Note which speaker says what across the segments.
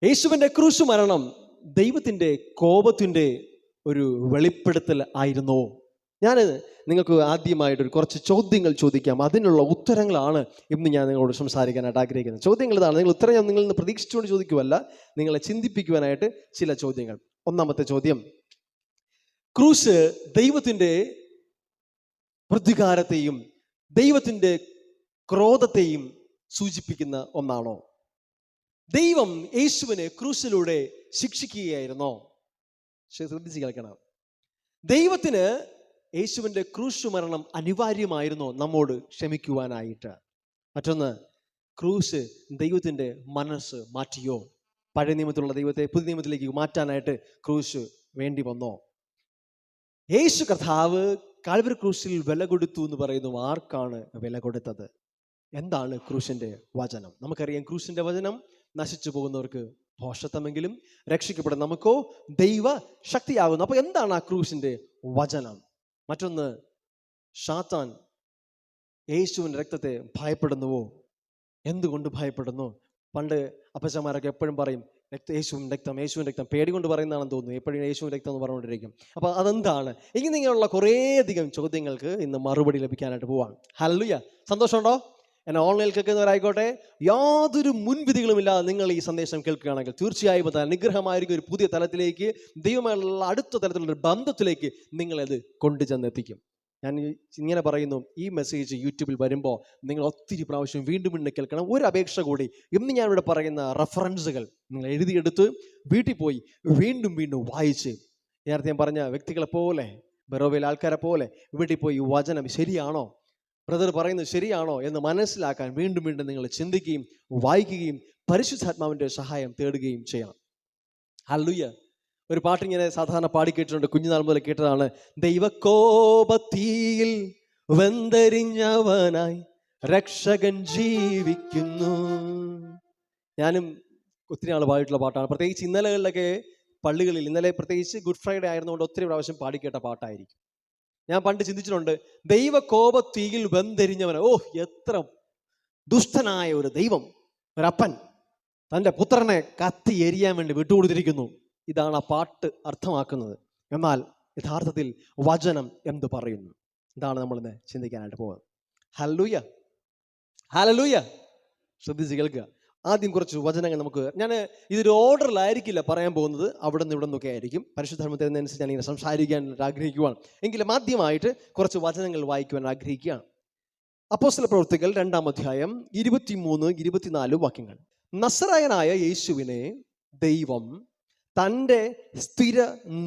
Speaker 1: യേശുവിൻ്റെ ക്രൂശ് മരണം ദൈവത്തിൻ്റെ കോപത്തിൻ്റെ ഒരു വെളിപ്പെടുത്തൽ ആയിരുന്നോ? ഞാൻ നിങ്ങൾക്ക് ആദ്യമായിട്ടൊരു കുറച്ച് ചോദ്യങ്ങൾ ചോദിക്കാം. അതിനുള്ള ഉത്തരങ്ങളാണ് ഇന്ന് ഞാൻ നിങ്ങളോട് സംസാരിക്കാനായിട്ട് ആഗ്രഹിക്കുന്നത്. ചോദ്യങ്ങൾ ഇതാണ്. നിങ്ങൾ ഉത്തരം ഞാൻ നിങ്ങളിൽ നിന്ന് പ്രതീക്ഷിച്ചുകൊണ്ട് ചോദിക്കുമല്ല, നിങ്ങളെ ചിന്തിപ്പിക്കുവാനായിട്ട് ചില ചോദ്യങ്ങൾ. ഒന്നാമത്തെ ചോദ്യം, ക്രൂശ് ദൈവത്തിൻ്റെ പ്രതികാരത്തെയും ദൈവത്തിൻ്റെ ക്രോധത്തെയും സൂചിപ്പിക്കുന്ന ഒന്നാണോ? ദൈവം യേശുവിനെ ക്രൂശിലൂടെ ശിക്ഷിക്കുകയായിരുന്നോ? ശ്രദ്ധിച്ച് കേൾക്കണം. ദൈവത്തിന് യേശുവിൻ്റെ ക്രൂശ് മരണം അനിവാര്യമായിരുന്നോ നമ്മോട് ക്ഷമിക്കുവാനായിട്ട്? മറ്റൊന്ന്, ക്രൂശ് ദൈവത്തിൻ്റെ മനസ്സ് മാറ്റിയോ? പഴയ നിയമത്തിലുള്ള ദൈവത്തെ പുതിയ നിയമത്തിലേക്ക് മാറ്റാനായിട്ട് ക്രൂശ് വേണ്ടി വന്നോ? യേശു കർത്താവ് കാൽവരി ക്രൂശിൽ വില കൊടുത്തു എന്ന് പറയുന്നു. ആർക്കാണ് വില കൊടുത്തത്? എന്താണ് ക്രൂശിൻ്റെ വചനം? നമുക്കറിയാം, ക്രൂശിൻ്റെ വചനം നശിച്ചു പോകുന്നവർക്ക് ഭോഷത്വമെങ്കിലും രക്ഷിക്കപ്പെടും നമുക്കോ ദൈവ ശക്തിയാകുന്നു. അപ്പൊ എന്താണ് ആ ക്രൂശിൻ്റെ വചനം? മറ്റൊന്ന്, സാത്താൻ യേശുവിൻ്റെ രക്തത്തെ ഭയപ്പെടുന്നുവോ? എന്തുകൊണ്ട് ഭയപ്പെടുന്നു? പണ്ട് അപ്പച്ചന്മാരൊക്കെ എപ്പോഴും പറയും, യേശുവിൻ രക്തം പേടി കൊണ്ട് പറയുന്നതാണെന്ന് തോന്നുന്നു. എപ്പോഴും യേശുവിൻ രക്തം എന്ന് പറഞ്ഞുകൊണ്ടിരിക്കും. അപ്പോൾ അതെന്താണ്? ഇങ്ങനെയുള്ള കുറേയധികം ചോദ്യങ്ങൾക്ക് ഇന്ന് മറുപടി ലഭിക്കാനായിട്ട് പോവാണ്. ഹല്ലേലൂയ! സന്തോഷമുണ്ടോ? എന്നെ ഓൺലൈനിൽ കേൾക്കുന്നവരായിക്കോട്ടെ, യാതൊരു മുൻവിധികളുമില്ലാതെ നിങ്ങൾ ഈ സന്ദേശം കേൾക്കുകയാണെങ്കിൽ തീർച്ചയായും അത് അനുഗ്രഹമായിരിക്കും. ഒരു പുതിയ തലത്തിലേക്ക്, ദൈവമായുള്ള അടുത്ത തലത്തിലുള്ള ബന്ധത്തിലേക്ക് നിങ്ങളത് കൊണ്ടുചെന്നെത്തിക്കും. ഞാൻ ഇങ്ങനെ പറയുന്നു, ഈ മെസ്സേജ് യൂട്യൂബിൽ വരുമ്പോൾ നിങ്ങൾ ഒത്തിരി പ്രാവശ്യം വീണ്ടും കേൾക്കണം. ഒരു അപേക്ഷ കൂടി, ഇന്ന് ഞാനിവിടെ പറയുന്ന റെഫറൻസുകൾ നിങ്ങൾ എഴുതിയെടുത്ത് വീട്ടിൽ പോയി വീണ്ടും വായിച്ച്, നേരത്തെ ഞാൻ പറഞ്ഞ വ്യക്തികളെ പോലെ, ബറോവയിലെ ആൾക്കാരെ പോലെ വീട്ടിൽ പോയി വചനം ശരിയാണോ, ബ്രദർ പറയുന്നത് ശരിയാണോ എന്ന് മനസ്സിലാക്കാൻ വീണ്ടും നിങ്ങൾ ചിന്തിക്കുകയും വായിക്കുകയും പരിശുദ്ധാത്മാവിൻ്റെ സഹായം തേടുകയും ചെയ്യണം. ഹല്ലേലൂയ! ഒരു പാട്ടിങ്ങനെ സാധാരണ പാടിക്കേട്ടിട്ടുണ്ട്, കുഞ്ഞുനാൾ മുതൽ കേട്ടതാണ്. ദൈവകോപത്തീയിൽ വെന്തരിഞ്ഞവനായി രക്ഷകൻ ജീവിക്കുന്നു. ഞാനും ഒത്തിരി നാൾ പാടിയിട്ടുള്ള പാട്ടാണ്. പ്രത്യേകിച്ച് ഇന്നലകളിലൊക്കെ പള്ളികളിൽ, ഇന്നലെ പ്രത്യേകിച്ച് ഗുഡ് ഫ്രൈഡേ ആയിരുന്നുകൊണ്ട് ഒത്തിരി പ്രാവശ്യം പാടിക്കേട്ട പാട്ടായിരിക്കും. ഞാൻ പണ്ട് ചിന്തിച്ചിട്ടുണ്ട്, ദൈവകോപത്തീയിൽ വെന്തെരിഞ്ഞവൻ. ഓ, എത്ര ദുഷ്ടനായ ഒരു ദൈവം, ഒരപ്പൻ തൻ്റെ പുത്രനെ കത്തി എരിയാൻ വേണ്ടി വിട്ടുകൊടുത്തിരിക്കുന്നു. ഇതാണ് ആ പാട്ട് അർത്ഥമാക്കുന്നത്. എന്നാൽ യഥാർത്ഥത്തിൽ വചനം എന്ത് പറയുന്നു? ഇതാണ് നമ്മളിന്ന് ചിന്തിക്കാനായിട്ട് പോകുന്നത്. ഹല്ലേലൂയ! ഹല്ലേലൂയ! ശ്രദ്ധിച്ച് കേൾക്കുക. ആദ്യം കുറച്ച് വചനങ്ങൾ നമുക്ക്, ഞാൻ ഇതൊരു ഓർഡറിലായിരിക്കില്ല പറയാൻ പോകുന്നത്, അവിടെ നിന്ന് ഇവിടെ നിന്നൊക്കെ ആയിരിക്കും. പരിശുദ്ധാത്മാവിനനുസരിച്ച് ഞാൻ ഇങ്ങനെ സംസാരിക്കാൻ ആഗ്രഹിക്കുകയാണ്. എങ്കിലും ആദ്യമായിട്ട് കുറച്ച് വചനങ്ങൾ വായിക്കുവാൻ ആഗ്രഹിക്കുകയാണ്. അപ്പോസ്തല പ്രവൃത്തികൾ 2-ാം അധ്യായം 23-24 വാക്യങ്ങൾ. നസറായനായ യേശുവിനെ ദൈവം തൻ്റെ സ്ഥിര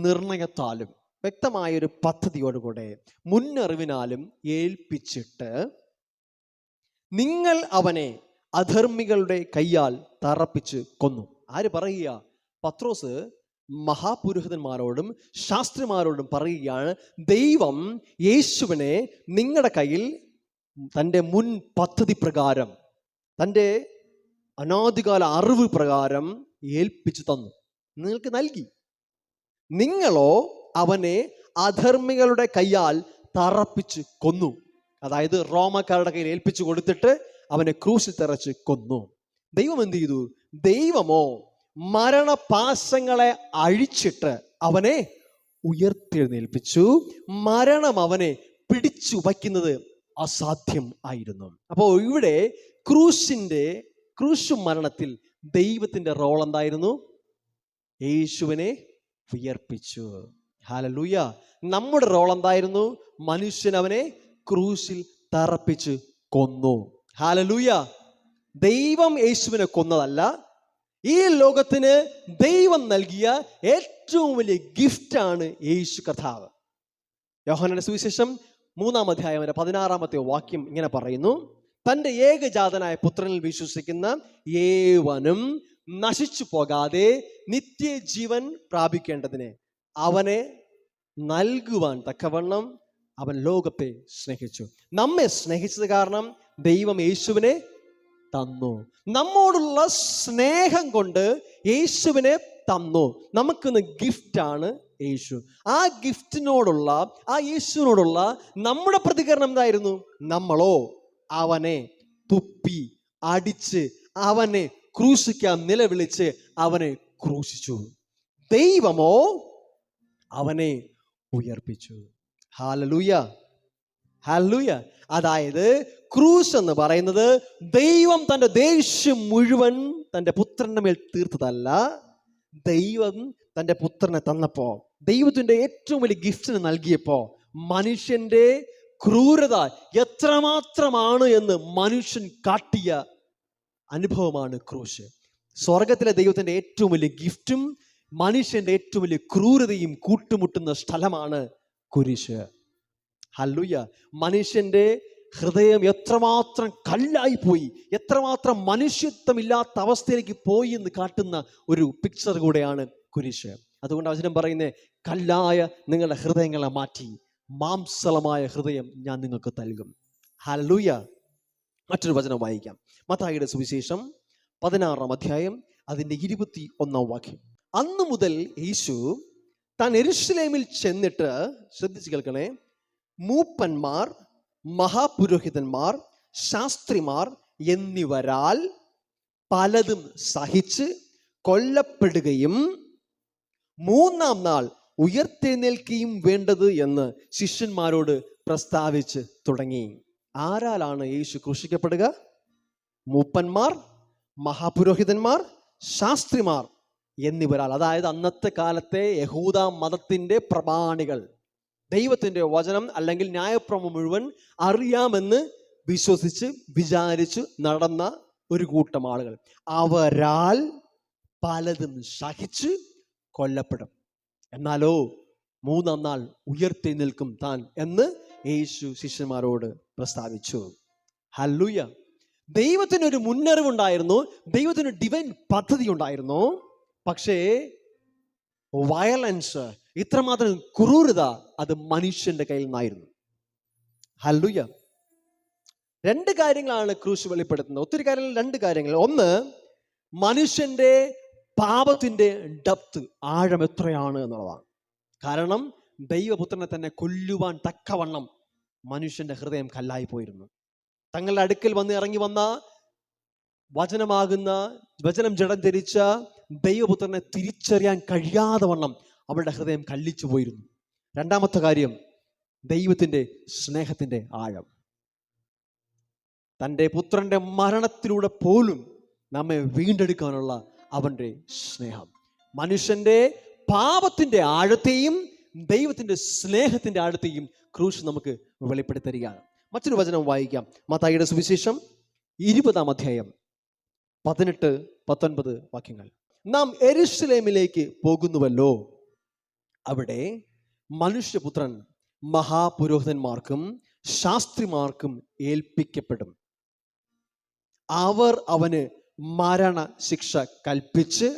Speaker 1: നിർണയത്താലും വ്യക്തമായൊരു പദ്ധതിയോടുകൂടെ മുന്നറിവിനാലും ഏൽപ്പിച്ചിട്ട് നിങ്ങൾ അവനെ അധർമ്മികളുടെ കയ്യാൽ തറപ്പിച്ച് കൊന്നു. ആര് പറയുക? പത്രോസ് മഹാപുരോഹിതന്മാരോടും ശാസ്ത്രിമാരോടും പറയുകയാണ്, ദൈവം യേശുവിനെ നിങ്ങളുടെ കയ്യിൽ തൻ്റെ മുൻ പദ്ധതി പ്രകാരം, തൻ്റെ അനാദികാല അറിവ് പ്രകാരം ഏൽപ്പിച്ചു തന്നു, നിങ്ങൾക്ക് നൽകി. നിങ്ങളോ അവനെ അധർമ്മികളുടെ കയ്യാൽ തറപ്പിച്ച് കൊന്നു. അതായത് റോമക്കാരുടെ കയ്യിൽ ഏൽപ്പിച്ചു കൊടുത്തിട്ട് അവനെ ക്രൂശിൽ തറച്ച് കൊന്നു. ദൈവം എന്ത് ചെയ്തു? ദൈവമോ മരണപാശങ്ങളെ അഴിച്ചിട്ട് അവനെ ഉയർത്തെഴുന്നേൽപ്പിച്ചു. മരണം അവനെ പിടിച്ചു വയ്ക്കുന്നത് അസാധ്യം ആയിരുന്നു. അപ്പോൾ ഇവിടെ ക്രൂശ് മരണത്തിൽ ദൈവത്തിന്റെ റോൾ എന്തായിരുന്നു? യേശുവിനെ ഉയർപ്പിച്ചു. ഹല്ലേലൂയ! നമ്മുടെ റോൾ എന്തായിരുന്നു? മനുഷ്യൻ അവനെ ക്രൂശിൽ തറപ്പിച്ച് കൊന്നു. ഹല്ലേലൂയ! ദൈവം യേശുവിനെ കൊന്നതല്ല, ഈ ലോകത്തിന് ദൈവം നൽകിയ ഏറ്റവും വലിയ ഗിഫ്റ്റാണ് യേശു കർത്താവ്. യോഹന്നാന്റെ സുവിശേഷം 3-ാം അധ്യായം 16-ാമത്തെ വാക്യം ഇങ്ങനെ പറയുന്നു, തൻ്റെ ഏകജാതനായ പുത്രനിൽ വിശ്വസിക്കുന്ന ഏവനും നശിച്ചു പോകാതെ നിത്യജീവൻ പ്രാപിക്കേണ്ടതിന് അവനെ നൽകുവാൻ തക്കവണ്ണം അവൻ ലോകത്തെ സ്നേഹിച്ചു. നമ്മെ സ്നേഹിച്ചത് കാരണം ദൈവം യേശുവിനെ തന്നു. നമ്മോടുള്ള സ്നേഹം കൊണ്ട് യേശുവിനെ തന്നു. നമുക്കിന്ന് ഗിഫ്റ്റാണ് യേശു. ആ ഗിഫ്റ്റിനോടുള്ള, ആ യേശുവിനോടുള്ള നമ്മുടെ പ്രതികരണം എന്തായിരുന്നു? നമ്മളോ അവനെ തുപ്പി അടിച്ച് അവനെ ക്രൂശിക്കാൻ നിലവിളിച്ച് അവനെ ക്രൂശിച്ചു. ദൈവമോ അവനെ ഉയർപ്പിച്ചു. Hallelujah, hallelujah. അതായത് ക്രൂശ് എന്ന് പറയുന്നത് ദൈവം തൻ്റെ ദേഷ്യം മുഴുവൻ തൻ്റെ പുത്രന്റെ മേൽ തീർത്തതല്ല. ദൈവം തൻ്റെ പുത്രനെ തന്നപ്പോ, ദൈവത്തിൻ്റെ ഏറ്റവും വലിയ ഗിഫ്റ്റിന് നൽകിയപ്പോ, മനുഷ്യന്റെ ക്രൂരത എത്രമാത്രമാണ് എന്ന് മനുഷ്യൻ കാട്ടിയ അനുഭവമാണ് ക്രൂശ്. സ്വർഗത്തിലെ ദൈവത്തിൻ്റെ ഏറ്റവും വലിയ ഗിഫ്റ്റും മനുഷ്യന്റെ ഏറ്റവും വലിയ ക്രൂരതയും കൂട്ടുമുട്ടുന്ന സ്ഥലമാണ് കുരിശ്. ഹല്ലേലൂയ. മനുഷ്യന്റെ ഹൃദയം എത്രമാത്രം കല്ലായി പോയി, എത്രമാത്രം മനുഷ്യത്വമില്ലാത്ത അവസ്ഥയിലേക്ക് പോയി എന്ന് കാട്ടുന്ന ഒരു പിക്ചർ കൂടെയാണ് കുരിശ്. അതുകൊണ്ട് വചനം പറയുന്നത്, കല്ലായ നിങ്ങളുടെ ഹൃദയങ്ങളെ മാറ്റി മാംസളമായ ഹൃദയം ഞാൻ നിങ്ങൾക്ക് നൽകും. ഹല്ലേലൂയ. മറ്റൊരു വചനം വായിക്കാം. മത്തായിയുടെ സുവിശേഷം 16-ാം അധ്യായം അതിൻ്റെ 21-ാം വാക്യം. അന്നു മുതൽ യേശു താൻ യെരൂശലേമിൽ ചെന്നിട്ട്, ശ്രദ്ധിച്ച് കേൾക്കണേ, മൂപ്പന്മാർ, മഹാപുരോഹിതന്മാർ, ശാസ്ത്രിമാർ എന്നിവരാൽ പലതും സഹിച്ച് കൊല്ലപ്പെടുകയും 3-ാം നാൾ ഉയർത്തെഴുന്നേൽക്കുകയും വേണ്ടത് എന്ന് ശിഷ്യന്മാരോട് പ്രസ്താവിച്ച് തുടങ്ങി. ആരാലാണ് യേശു ക്രൂശിക്കപ്പെടുക? മൂപ്പന്മാർ, മഹാപുരോഹിതന്മാർ, ശാസ്ത്രിമാർ എന്നിവരാൽ. അതായത് അന്നത്തെ കാലത്തെ യഹൂദ മതത്തിന്റെ പ്രമാണികൾ, ദൈവത്തിന്റെ വചനം അല്ലെങ്കിൽ ന്യായപ്രമാണം മുഴുവൻ അറിയാമെന്ന് വിശ്വസിച്ച് വിചാരിച്ചു നടന്ന ഒരു കൂട്ടം ആളുകൾ. അവരാൽ പലതും സഹിച്ച് കൊല്ലപ്പെടും, എന്നാലോ 3-ാം നാൾ ഉയർത്തെഴുന്നേൽക്കും താൻ എന്ന് യേശു ശിഷ്യന്മാരോട് പ്രസ്താവിച്ചു. ഹല്ലേലൂയ. ദൈവത്തിനൊരു മുന്നറിവുണ്ടായിരുന്നു, ദൈവത്തിന് ഡിവൈൻ പദ്ധതി ഉണ്ടായിരുന്നു. പക്ഷേ വയലൻസ്, ഇത്രമാത്രം ക്രൂരത, അത് മനുഷ്യന്റെ കയ്യിൽ നിന്നായിരുന്നു. ഹല്ലേലൂയ. 2 കാര്യങ്ങളാണ് ക്രൂശ് വെളിപ്പെടുത്തുന്നത്. ഒത്തിരി കാര്യങ്ങൾ, 2 കാര്യങ്ങൾ. ഒന്ന്, മനുഷ്യന്റെ പാപത്തിന്റെ ഡെപ്ത്, ആഴം എത്രയാണ് എന്നുള്ളതാണ്. കാരണം ദൈവപുത്രനെ തന്നെ കൊല്ലുവാൻ തക്കവണ്ണം മനുഷ്യന്റെ ഹൃദയം കല്ലായി പോയിരുന്നു. തങ്ങളുടെ അടുക്കൽ ഇറങ്ങി വന്ന വചനം ജഡം ധരിച്ച ദൈവപുത്രനെ തിരിച്ചറിയാൻ കഴിയാതെ വണ്ണം അവരുടെ ഹൃദയം കല്ലിച്ചു പോയിരുന്നു. 2-ാമത്തെ കാര്യം, ദൈവത്തിന്റെ സ്നേഹത്തിന്റെ ആഴം. തൻ്റെ പുത്രന്റെ മരണത്തിലൂടെ പോലും നമ്മെ വീണ്ടെടുക്കാനുള്ള അവന്റെ സ്നേഹം. മനുഷ്യന്റെ പാപത്തിന്റെ ആഴത്തെയും ദൈവത്തിന്റെ സ്നേഹത്തിന്റെ ആഴത്തെയും ക്രൂശ് നമുക്ക് വെളിപ്പെടുത്തി തരികയാണ്. മറ്റൊരു വചനം വായിക്കാം. മത്തായിയുടെ സുവിശേഷം 20-ാം അധ്യായം 18-19 വാക്യങ്ങൾ. നാം യെരൂശലേമിലേക്ക് പോകുന്നുവല്ലോ, അവിടെ മനുഷ്യപുത്രൻ മഹാപുരോഹിതന്മാർക്കും ശാസ്ത്രിമാർക്കും ഏൽപ്പിക്കപ്പെടും. അവർ അവന് മരണശിക്ഷ കൽപ്പിച്ച്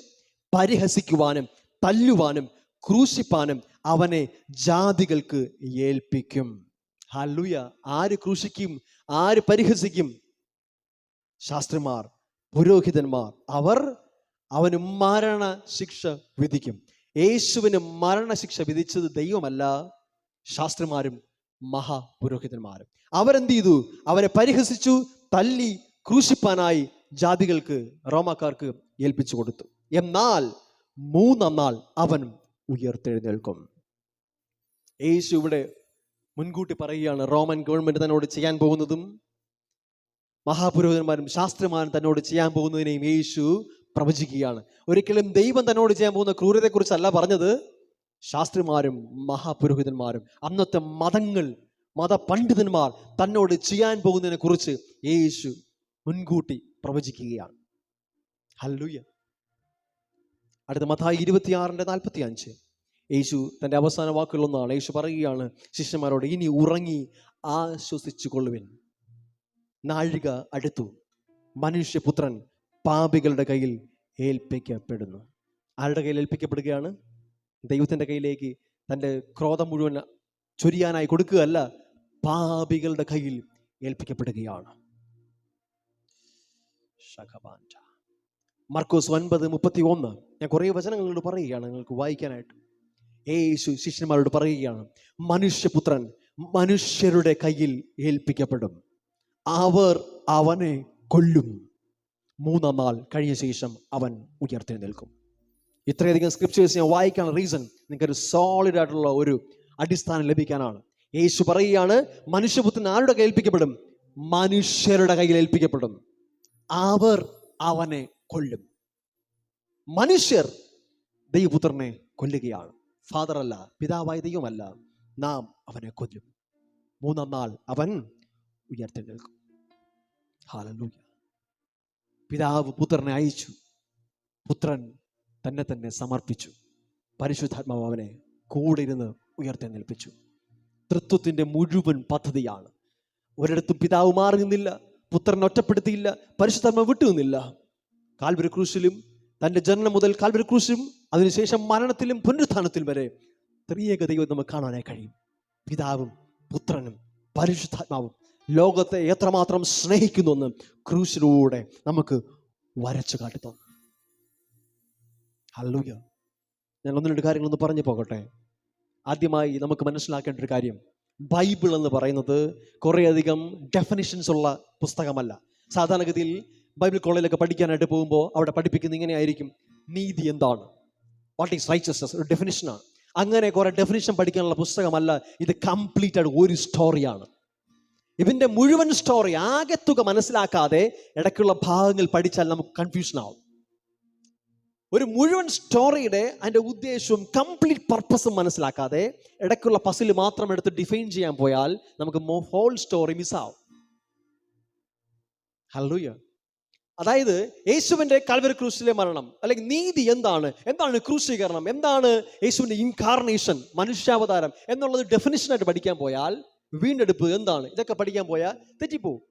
Speaker 1: പരിഹസിക്കുവാനും തല്ലുവാനും ക്രൂശിപ്പാനും അവനെ ജാതികൾക്ക് ഏൽപ്പിക്കും. ഹല്ലേലൂയ. ആര് ക്രൂശിക്കും? ആര് പരിഹസിക്കും? ശാസ്ത്രിമാർ, പുരോഹിതന്മാർ. അവന് മരണശിക്ഷ വിധിക്കും. യേശുവിന് മരണശിക്ഷ വിധിച്ചത് ദൈവമല്ല, ശാസ്ത്രിമാരും മഹാപുരോഹിതന്മാരും. അവരെന്ത് ചെയ്തു? അവരെ പരിഹസിച്ചു, തല്ലി ക്രൂശിപ്പാനായി ജാതികൾക്ക്, റോമാക്കാർക്ക് ഏൽപ്പിച്ചു കൊടുത്തു. എന്നാൽ 3-ാം നാൾ അവൻ ഉയർത്തെഴുന്നേൽക്കും. യേശു ഇവിടെ മുൻകൂട്ടി പറയുകയാണ്, റോമൻ ഗവൺമെന്റ് തന്നോട് ചെയ്യാൻ പോകുന്നതും മഹാപുരോഹിതന്മാരും ശാസ്ത്രിമാരും തന്നോട് ചെയ്യാൻ പോകുന്നതിനെയും യേശു പ്രവചിക്കുകയാണ്. ഒരിക്കലും ദൈവം തന്നോട് ചെയ്യാൻ പോകുന്ന ക്രൂരതയെക്കുറിച്ചല്ല പറഞ്ഞത്. ശാസ്ത്രിമാരും മഹാപുരോഹിതന്മാരും, അന്നത്തെ മതപണ്ഡിതന്മാർ തന്നോട് ചെയ്യാൻ പോകുന്നതിനെ കുറിച്ച് യേശു മുൻകൂട്ടി പ്രവചിക്കുകയാണ്. ഹല്ലേലൂയ. അടുത്ത മത്തായി 26:45 യേശു തൻ്റെ അവസാന വാക്കുകളൊന്നാണ്. യേശു പറയുകയാണ് ശിഷ്യന്മാരോട്, ഇനി ഉറങ്ങി ആശ്വസിച്ചു കൊള്ളുവിൻ, നാഴിക അടുത്തു, മനുഷ്യപുത്രൻ പാപികളുടെ കയ്യിൽ ഏൽപ്പിക്കപ്പെടുന്നു. ആരുടെ കയ്യിൽ ഏൽപ്പിക്കപ്പെടുകയാണ്? ദൈവത്തിൻ്റെ കയ്യിലേക്ക് തൻ്റെ ക്രോധം മുഴുവൻ ചൊരിയാനായി കൊടുക്കുകയല്ല, പാപികളുടെ കയ്യിൽ ഏൽപ്പിക്കപ്പെടുകയാണ്. മർക്കോസ് 9:31. ഞാൻ കുറേ വചനങ്ങളോട് പറയുകയാണ് നിങ്ങൾക്ക് വായിക്കാനായിട്ട്. യേശു ശിഷ്യന്മാരോട് പറയുകയാണ്, മനുഷ്യപുത്രൻ മനുഷ്യരുടെ കയ്യിൽ ഏൽപ്പിക്കപ്പെടും, അവർ അവനെ കൊല്ലും, മൂന്നാം നാൾ കഴിഞ്ഞ ശേഷം അവൻ ഉയർത്തെഴുന്നേൽക്കും. ഇത്രയധികം സ്ക്രിപ്റ്റേഴ്സ് ഞാൻ വായിക്കാൻ റീസൺ നിങ്ങൾക്കൊരു സോളിഡ് ആയിട്ടുള്ള ഒരു അടിസ്ഥാനം ലഭിക്കാനാണ്. യേശു പറയുകയാണ്, മനുഷ്യപുത്രൻ ആരുടെ കയ്യിൽ ഏൽപ്പിക്കപ്പെടും? മനുഷ്യരുടെ കയ്യിൽ ഏൽപ്പിക്കപ്പെടും. അവർ അവനെ കൊല്ലും. മനുഷ്യർ ദൈവപുത്രനെ കൊല്ലുകയാണ്. ഫാദർ അല്ല, പിതാവായ ദൈവമല്ല. നാം അവനെ കൊല്ലും. മൂന്നാം നാൾ അവൻ ഉയർത്തെഴുന്നേൽക്കും. ഹല്ലേലൂയ. പിതാവ് പുത്രനെ അയച്ചു. പുത്രൻ തന്നെ സമർപ്പിച്ചു. പരിശുദ്ധാത്മാവ് അവനെ കൂടെ ഇരുന്ന് ഉയർത്തെഴുന്നേൽപ്പിച്ചു. തൃത്വത്തിന്റെ മുഴുവൻ പദ്ധതിയാണ്. ഒരിടത്തും പിതാവ് മാറി നിന്നില്ല, പുത്രനെ ഒറ്റപ്പെടുത്തിയില്ല, പരിശുദ്ധാത്മാവ് വിട്ടുനിന്നില്ല. കാൽവരി ക്രൂശിലും തന്റെ ജനനം മുതൽ കാൽവരി ക്രൂശിലും അതിനുശേഷം മരണത്തിലും പുനരുത്ഥാനത്തിലും വരെ ത്രിയേക ദൈവം നമുക്ക് കാണാനായി കഴിയും. പിതാവും പുത്രനും പരിശുദ്ധാത്മാവും ലോകത്തെ എത്രമാത്രം സ്നേഹിക്കുന്നു എന്ന് ക്രൂശിലൂടെ നമുക്ക് വരച്ചു കാട്ടുന്നു. ഹല്ലേലൂയ. ഞാൻ ഒന്ന് രണ്ട് കാര്യങ്ങളൊന്ന് പറഞ്ഞു പോകട്ടെ. ആദ്യമായി നമുക്ക് മനസ്സിലാക്കേണ്ട ഒരു കാര്യം, ബൈബിൾ എന്ന് പറയുന്നത് കുറേയധികം ഡെഫിനിഷൻസ് ഉള്ള പുസ്തകമല്ല. സാധാരണഗതിയിൽ ബൈബിൾ കോളേജിലൊക്കെ പഠിക്കാനായിട്ട് പോകുമ്പോൾ അവിടെ പഠിപ്പിക്കുന്നത് ഇങ്ങനെയായിരിക്കും: നീതി എന്താണ്, വാട്ട് ഈസ് റൈച്ചസ്നസ്, ഒരു ഡെഫിനിഷനാണ്. അങ്ങനെ കുറെ ഡെഫിനിഷൻ പഠിക്കാനുള്ള പുസ്തകമല്ല ഇത്. കംപ്ലീറ്റ് ആയിട്ട് ഒരു സ്റ്റോറിയാണ്. ഇതിന്റെ മുഴുവൻ സ്റ്റോറി ആകെത്തുക മനസ്സിലാക്കാതെ ഇടയ്ക്കുള്ള ഭാഗങ്ങൾ പഠിച്ചാൽ നമുക്ക് കൺഫ്യൂഷൻ ആവും. ഒരു മുഴുവൻ സ്റ്റോറിയുടെ അതിന്റെ ഉദ്ദേശവും കംപ്ലീറ്റ് പർപ്പസും മനസ്സിലാക്കാതെ ഇടയ്ക്കുള്ള പസിൽ മാത്രം എടുത്ത് ഡിഫൈൻ ചെയ്യാൻ പോയാൽ നമുക്ക് ഹോൾ സ്റ്റോറി മിസ്സാവും. ഹല്ലേലൂയ. അതായത് യേശുവിന്റെ കാൽവരി ക്രൂശിലെ മരണം, അല്ലെങ്കിൽ നീതി എന്താണ് ക്രൂശീകരണം, എന്താണ് യേശുവിന്റെ ഇൻകാർണേഷൻ, മനുഷ്യാവതാരം എന്നുള്ളത് ഡെഫിനിഷനായിട്ട് പഠിക്കാൻ പോയാൽ, വീണ്ടെടുപ്പ് എന്താണ്, ഇതൊക്കെ പഠിക്കാൻ പോയാൽ തെറ്റിപ്പോവും.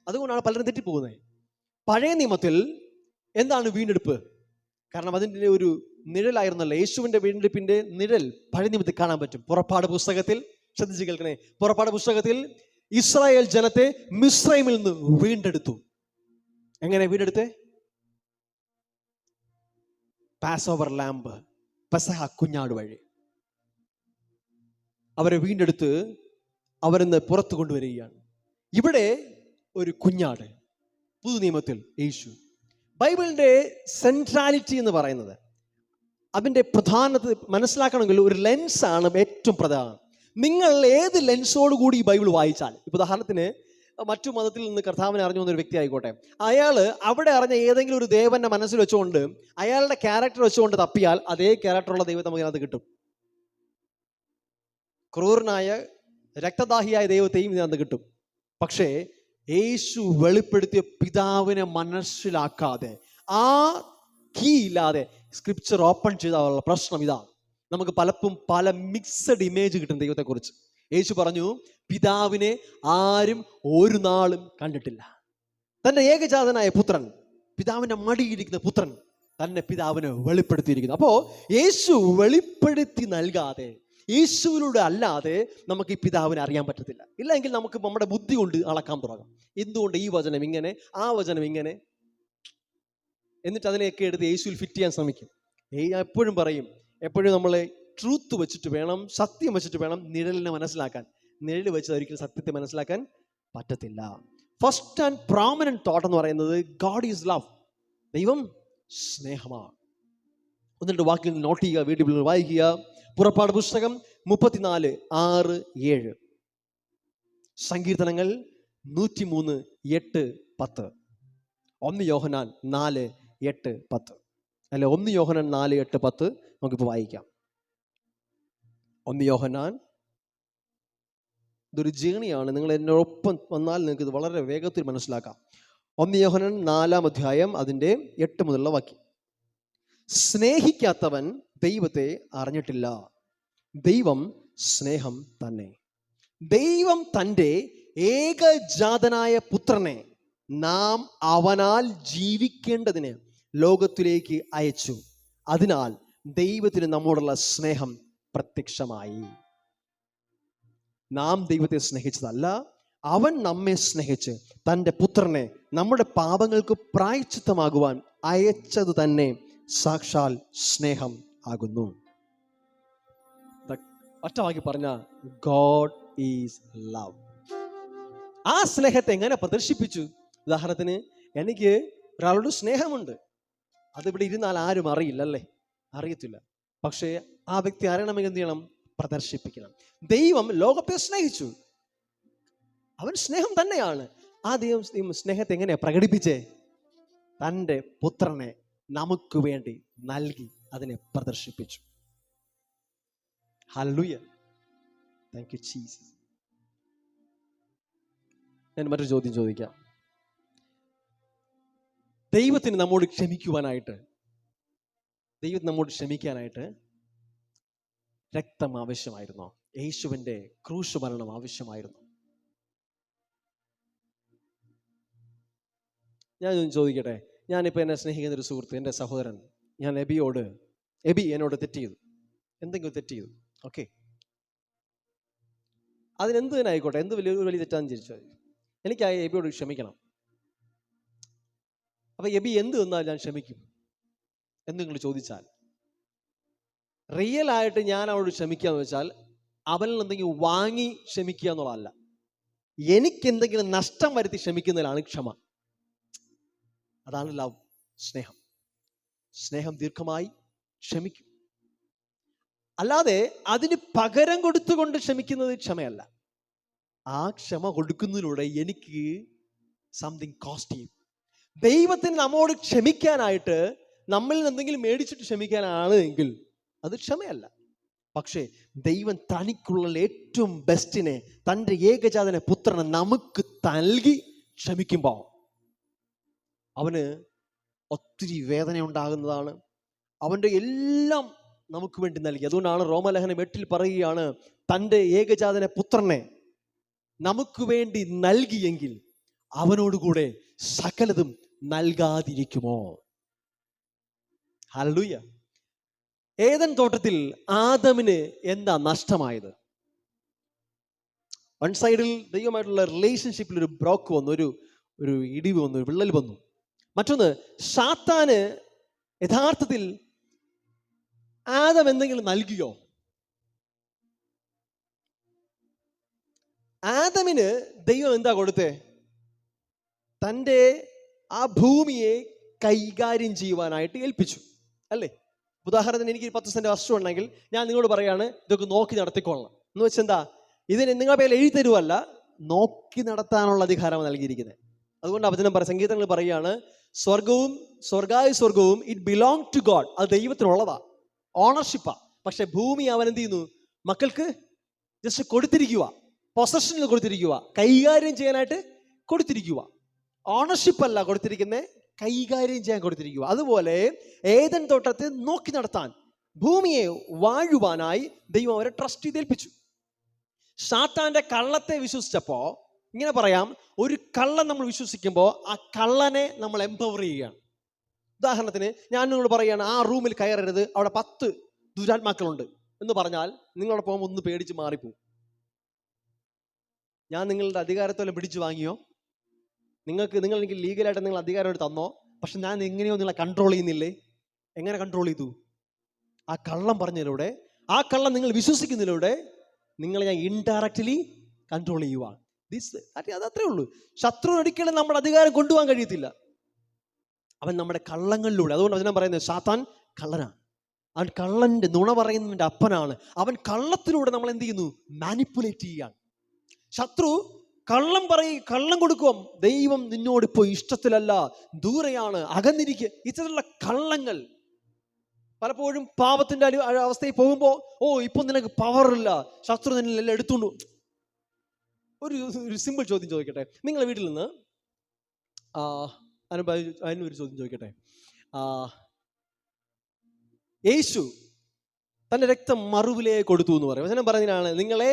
Speaker 1: അതുകൊണ്ടാണ് പലരും തെറ്റിപ്പോകുന്നത്. പഴയ നിയമത്തിൽ എന്താണ് വീണ്ടെടുപ്പ്? കാരണം അതിൻ്റെ ഒരു നിഴലായിരുന്നല്ലോ. യേശുവിന്റെ വീണ്ടെടുപ്പിന്റെ നിഴൽ പഴയ നിയമത്തിൽ കാണാൻ പറ്റും. പുറപ്പാട് പുസ്തകത്തിൽ, ശ്രദ്ധിച്ച് കേൾക്കണേ, പുറപ്പാട് പുസ്തകത്തിൽ ഇസ്രായേൽ ജനത്തെ മിസ്രൈമിൽ നിന്ന് വീണ്ടെടുത്തു. എങ്ങനെ വീണ്ടെടുത്തേ? പാസ് ഓവർ ലാമ്പ്, പെസഹ കുഞ്ഞാട് വഴി അവരെ വീണ്ടെടുത്ത് അവരെന്ന് പുറത്തു കൊണ്ടുവരികയാണ്. ഇവിടെ ഒരു കുഞ്ഞാട്, പുതു നിയമത്തിൽ യേശു. ബൈബിളിന്റെ സെൻട്രാലിറ്റി എന്ന് പറയുന്നത്, അതിന്റെ പ്രധാനത മനസ്സിലാക്കണമെങ്കിൽ ഒരു ലെൻസാണ് ഏറ്റവും പ്രധാനം. നിങ്ങൾ ഏത് ലെൻസോട് കൂടി ഈ ബൈബിൾ വായിച്ചാൽ, ഇപ്പൊ ഉദാഹരണത്തിന് മറ്റു മതത്തിൽ നിന്ന് കർത്താവിനെ അറിഞ്ഞു വന്നൊരു വ്യക്തി ആയിക്കോട്ടെ, അയാള് അവിടെ അറിഞ്ഞ ഏതെങ്കിലും ഒരു ദേവന്റെ മനസ്സിൽ വെച്ചുകൊണ്ട് അയാളുടെ ക്യാരക്ടർ വെച്ചുകൊണ്ട് തപ്പിയാൽ അതേ ക്യാരക്ടറുള്ള ദൈവത്തെ നമുക്ക് അതിനകത്ത് കിട്ടും. ക്രൂരനായ രക്തദാഹിയായ ദൈവത്തെയും ഇതിനകത്ത് കിട്ടും. പക്ഷേ യേശു വെളിപ്പെടുത്തിയ പിതാവിനെ മനസ്സിലാക്കാതെ, ആ കീ ഇല്ലാതെ സ്ക്രിപ്ചർ ഓപ്പൺ ചെയ്താലുള്ള പ്രശ്നം ഇതാണ്. നമുക്ക് പലപ്പോഴും പല മിക്സഡ് ഇമേജ് കിട്ടും ദൈവത്തെക്കുറിച്ച്. യേശു പറഞ്ഞു, പിതാവിനെ ആരും ഒരു നാളും കണ്ടിട്ടില്ല. തന്റെ ഏകജാതനായ പുത്രൻ, പിതാവിന്റെ മടിയിരിക്കുന്ന പുത്രൻ തന്നെ പിതാവിനെ വെളിപ്പെടുത്തിയിരിക്കുന്നു. അപ്പോ യേശു വെളിപ്പെടുത്തി നൽകാതെ, യേശുവിലൂടെ അല്ലാതെ നമുക്ക് ഈ പിതാവിനെ അറിയാൻ പറ്റത്തില്ല. ഇല്ലെങ്കിൽ നമുക്ക് നമ്മുടെ ബുദ്ധി കൊണ്ട് അളക്കാൻ തുടങ്ങും. എന്തുകൊണ്ട് ഈ വചനം ഇങ്ങനെ, ആ വചനം ഇങ്ങനെ, എന്നിട്ട് അതിനെയൊക്കെ എടുത്ത് യേശുവിൽ ഫിറ്റ് ചെയ്യാൻ ശ്രമിക്കും. എപ്പോഴും പറയും, എപ്പോഴും നമ്മളെ ട്രൂത്ത് വെച്ചിട്ട് വേണം, സത്യം വെച്ചിട്ട് വേണം നിഴലിനെ മനസ്സിലാക്കാൻ. നിഴൽ വെച്ച് ഒരിക്കലും സത്യത്തെ മനസ്സിലാക്കാൻ പറ്റത്തില്ല. ഫസ്റ്റ് ആൻഡ് പ്രോമിനന്റ് തോട്ട് എന്ന് പറയുന്നത് ഗോഡ് ഈസ് ലവ്. ദൈവം സ്നേഹമാണ്. ഒന്നിട്ട് വാക്കിൽ നോട്ട് ചെയ്യുക, വീട്ടിൽ വായിക്കുക. പുറപ്പാട് പുസ്തകം 34:6-7, സങ്കീർത്തനങ്ങൾ 103:8-10, 1 യോഹന്നാൻ 4:8-10. അല്ലെ, 1 യോഹന്നാൻ 4:8-10 നമുക്കിപ്പോൾ വായിക്കാം. 1 യോഹന്നാൻ, ഇതൊരു ജേണിയാണ്. നിങ്ങൾ എന്നോടൊപ്പം വന്നാൽ നിങ്ങൾക്ക് ഇത് വളരെ വേഗത്തിൽ മനസ്സിലാക്കാം. 1 യോഹന്നാൻ 4-ാം അധ്യായം അതിൻ്റെ 8 മുതലുള്ള വാക്യം. സ്നേഹിക്കാത്തവൻ ദൈവത്തെ അറിഞ്ഞിട്ടില്ല, ദൈവം സ്നേഹം തന്നെ. ദൈവം തൻ്റെ ഏകജാതനായ പുത്രനെ നാം അവനാൽ ജീവിക്കേണ്ടതിന് ലോകത്തിലേക്ക് അയച്ചു. അതിനാൽ ദൈവത്തിന് നമ്മോടുള്ള സ്നേഹം പ്രത്യക്ഷമായി. നാം ദൈവത്തെ സ്നേഹിച്ചതല്ല, അവൻ നമ്മെ സ്നേഹിച്ച് തൻ്റെ പുത്രനെ നമ്മുടെ പാപങ്ങൾക്ക് പ്രായശ്ചിത്തമാകുവാൻ അയച്ചത് തന്നെ സാക്ഷാൽ സ്നേഹം ആകുന്നു. ഒറ്റവാക്കി പറഞ്ഞ ഗോഡ് ഈസ് ലവ്. ആ സ്നേഹത്തെ എങ്ങനെ പ്രദർശിപ്പിച്ചു? ഉദാഹരണത്തിന്, എനിക്ക് ഒരാളോട് സ്നേഹമുണ്ട്, അതിവിടെ ഇരുന്നാൽ ആരും അറിയില്ല, അല്ലേ? അറിയത്തില്ല. പക്ഷേ ആ വ്യക്തി അറിയണമെങ്കിൽ എന്ത് ചെയ്യണം? പ്രദർശിപ്പിക്കണം. ദൈവം ലോകത്തെ സ്നേഹിച്ചു, അവൻ സ്നേഹം തന്നെയാണ്. ആ ദൈവം സ്നേഹത്തെ എങ്ങനെയാ പ്രകടിപ്പിച്ചേ? തൻ്റെ പുത്രനെ നമുക്ക് വേണ്ടി നൽകി അതിനെ പ്രദർശിപ്പിച്ചു. Hallelujah, thank you Jesus. ഞാൻ മറ്റൊരു ചോദ്യം ചോദിക്കാം. ദൈവത്തിന് നമ്മോട് ക്ഷമിക്കാനായിട്ട് രക്തം ആവശ്യമായിരുന്നോ? യേശുവിൻ്റെ ക്രൂശ് മരണം ആവശ്യമായിരുന്നു? ഞാൻ ചോദിക്കട്ടെ, ഞാനിപ്പോൾ എന്നെ സ്നേഹിക്കുന്ന ഒരു സുഹൃത്ത്, എൻ്റെ സഹോദരൻ, ഞാൻ എബി എന്നോട് എന്തെങ്കിലും തെറ്റ് ചെയ്തു, ഓക്കെ, അതിനെന്ത് തന്നെ ആയിക്കോട്ടെ, എന്ത് വലിയ തെറ്റാന്ന് ചോദിച്ചാൽ എനിക്ക് ആ എബിയോട് ക്ഷമിക്കണം. അപ്പൊ എബി എന്ത് തന്നാൽ ഞാൻ ക്ഷമിക്കും എന്ന് നിങ്ങൾ ചോദിച്ചാൽ, റിയൽ ആയിട്ട് ഞാൻ അവളോട് ക്ഷമിക്കുക എന്ന് വെച്ചാൽ അവനിൽ എന്തെങ്കിലും വാങ്ങി ക്ഷമിക്കുക എന്നുള്ളതല്ല, എനിക്ക് എന്തെങ്കിലും നഷ്ടം വരുത്തി ക്ഷമിക്കുന്നതിലാണ് ക്ഷമ. അതാണ് ലവ്, സ്നേഹം ദീർഘമായി ക്ഷമിക്കും. അല്ലാതെ അതിന് പകരം കൊടുത്തുകൊണ്ട് ക്ഷമിക്കുന്നത് ക്ഷമയല്ല. ആ ക്ഷമ കൊടുക്കുന്നതിലൂടെ എനിക്ക് സംതിങ് കോസ്റ്റ് ചെയ്യും. ദൈവത്തിന് നമ്മോട് ക്ഷമിക്കാനായിട്ട് നമ്മളിൽ എന്തെങ്കിലും മേടിച്ചിട്ട് ക്ഷമിക്കാനാണ് എങ്കിൽ അത് ക്ഷമയല്ല. പക്ഷേ ദൈവം തനിക്കുള്ള ഏറ്റവും ബെസ്റ്റിനെ, തൻ്റെ ഏകജാതനെ പുത്രനെ നമുക്ക് നൽകി ക്ഷമിക്കുമ്പോൾ അവന് ഒത്തിരി വേദന ഉണ്ടാകുന്നതാണ്. അവൻ്റെ എല്ലാം നമുക്ക് വേണ്ടി നൽകി. അതുകൊണ്ടാണ് റോമലേഖനം 8 പറയുകയാണ്, തൻ്റെ ഏകജാതനെ പുത്രനെ നമുക്ക് വേണ്ടി നൽകിയെങ്കിൽ അവനോടുകൂടെ സകലതും നൽകാതിരിക്കുമോ? ഹല്ലേലൂയ. ഏദൻ തോട്ടത്തിൽ ആദമിന് എന്താ നഷ്ടമായത്? വൺ സൈഡിൽ ദൈവമായിട്ടുള്ള റിലേഷൻഷിപ്പിൽ ഒരു ബ്രോക്ക് വന്നു, ഒരു ഇടിവ് വന്നു, ഒരു വിള്ളൽ വന്നു. മറ്റൊന്ന്, സാത്താന് യഥാർത്ഥത്തിൽ ആദം എന്തെങ്കിലും നൽകിയോ? ആദമിന് ദൈവം എന്താ കൊടുത്തേ? തൻ്റെ ആ ഭൂമിയെ കൈകാര്യം ചെയ്യുവാനായിട്ട് ഏൽപ്പിച്ചു, അല്ലേ? ഉദാഹരണത്തിന് എനിക്ക് 10 സെന്റ് വസ്തു ഉണ്ടെങ്കിൽ ഞാൻ നിങ്ങളോട് പറയാണ്, ഇതൊക്കെ നോക്കി നടത്തിക്കൊള്ളണം എന്ന് വെച്ചെന്താ, ഇതിന് നിങ്ങളുടെ പേരിൽ എഴുതി തരുവല്ല, നോക്കി നടത്താനുള്ള അധികാരം നൽകിയിരിക്കുന്നത്. അതുകൊണ്ട് വചനം സങ്കീർത്തനങ്ങൾ പറയുകയാണ്, സ്വർഗവും ഇറ്റ് ബിലോങ് ടു ഗോഡ്. അത് ദൈവത്തിനുള്ളതാ, ഓണർഷിപ്പാ. പക്ഷെ ഭൂമി അവൻ എന്ത് ചെയ്യുന്നു? മക്കൾക്ക് ജസ്റ്റ് കൊടുത്തിരിക്കുക, പൊസഷനിൽ കൊടുത്തിരിക്കുക, കൈകാര്യം ചെയ്യാനായിട്ട് കൊടുത്തിരിക്കുക. ഓണർഷിപ്പ് അല്ല കൊടുത്തിരിക്കുന്നത്, കൈകാര്യം ചെയ്യാൻ കൊടുത്തിരിക്കുക. അതുപോലെ ഏദൻ തോട്ടത്തെ നോക്കി നടത്താൻ, ഭൂമിയെ വാഴുവാനായി ദൈവം അവരെ ട്രസ്റ്റ് ചെയ്ത് ഏൽപ്പിച്ചു. സാത്താന്റെ കള്ളത്തെ വിശ്വസിച്ചപ്പോ ഇങ്ങനെ പറയാം, ഒരു കള്ളൻ നമ്മൾ വിശ്വസിക്കുമ്പോൾ ആ കള്ളനെ നമ്മൾ എംപവർ ചെയ്യുകയാണ്. ഉദാഹരണത്തിന് ഞാൻ നിങ്ങളോട് പറയുകയാണ്, ആ റൂമിൽ കയറരുത്, അവിടെ 10 ദുരാത്മാക്കളുണ്ട് എന്ന് പറഞ്ഞാൽ നിങ്ങളോട് പോകുമ്പോൾ ഒന്ന് പേടിച്ച് മാറിപ്പോവും. ഞാൻ നിങ്ങളുടെ അധികാരത്തോലെ പിടിച്ചു വാങ്ങിയോ? നിങ്ങൾ എനിക്ക് ലീഗലായിട്ട് നിങ്ങൾ അധികാരമായിട്ട് തന്നോ? പക്ഷെ ഞാൻ എങ്ങനെയോ നിങ്ങളെ കൺട്രോൾ ചെയ്യുന്നില്ലേ? എങ്ങനെ കൺട്രോൾ ചെയ്തു? ആ കള്ളം പറഞ്ഞതിലൂടെ, ആ കള്ളം നിങ്ങൾ വിശ്വസിക്കുന്നതിലൂടെ നിങ്ങളെ ഞാൻ ഇൻഡയറക്റ്റ്ലി കൺട്രോൾ ചെയ്യുക. അതത്രേ ഉള്ളൂ. ശത്രു ഒരിക്കലും നമ്മുടെ അധികാരം കൊണ്ടുപോകാൻ കഴിയത്തില്ല. അവൻ നമ്മുടെ കള്ളങ്ങളിലൂടെ, അതുകൊണ്ട് ഞാൻ പറയുന്നത്, സാത്താൻ കള്ളനാണ്. അവൻ കള്ളന്റെ നുണ പറയുന്നതിന്റെ അപ്പനാണ്. അവൻ കള്ളത്തിലൂടെ നമ്മൾ എന്ത് ചെയ്യുന്നു? മാനിപ്പുലേറ്റ് ചെയ്യാണ്. ശത്രു കള്ളം കൊടുക്കും, ദൈവം നിന്നോട് ഇപ്പോൾ ഇഷ്ടത്തിലല്ല, ദൂരെയാണ്, അകന്നിരിക്കുക, ഇത്തരത്തിലുള്ള കള്ളങ്ങൾ പലപ്പോഴും പാപത്തിന്റെ അവസ്ഥയിൽ പോകുമ്പോൾ, ഇപ്പൊ നിനക്ക് പവറില്ല, ശത്രു നിന്നെല്ലാം എടുത്തുകൊണ്ടു. ഒരു സിമ്പിൾ ചോദ്യം ചോദിക്കട്ടെ, നിങ്ങളുടെ വീട്ടിൽ നിന്ന് അതിനൊരു ചോദ്യം ചോദിക്കട്ടെ. യേശു തന്റെ രക്തം മറുവിലയെ കൊടുത്തു എന്ന് പറയും. വചനം പറയുന്നതിനാണ്, നിങ്ങളെ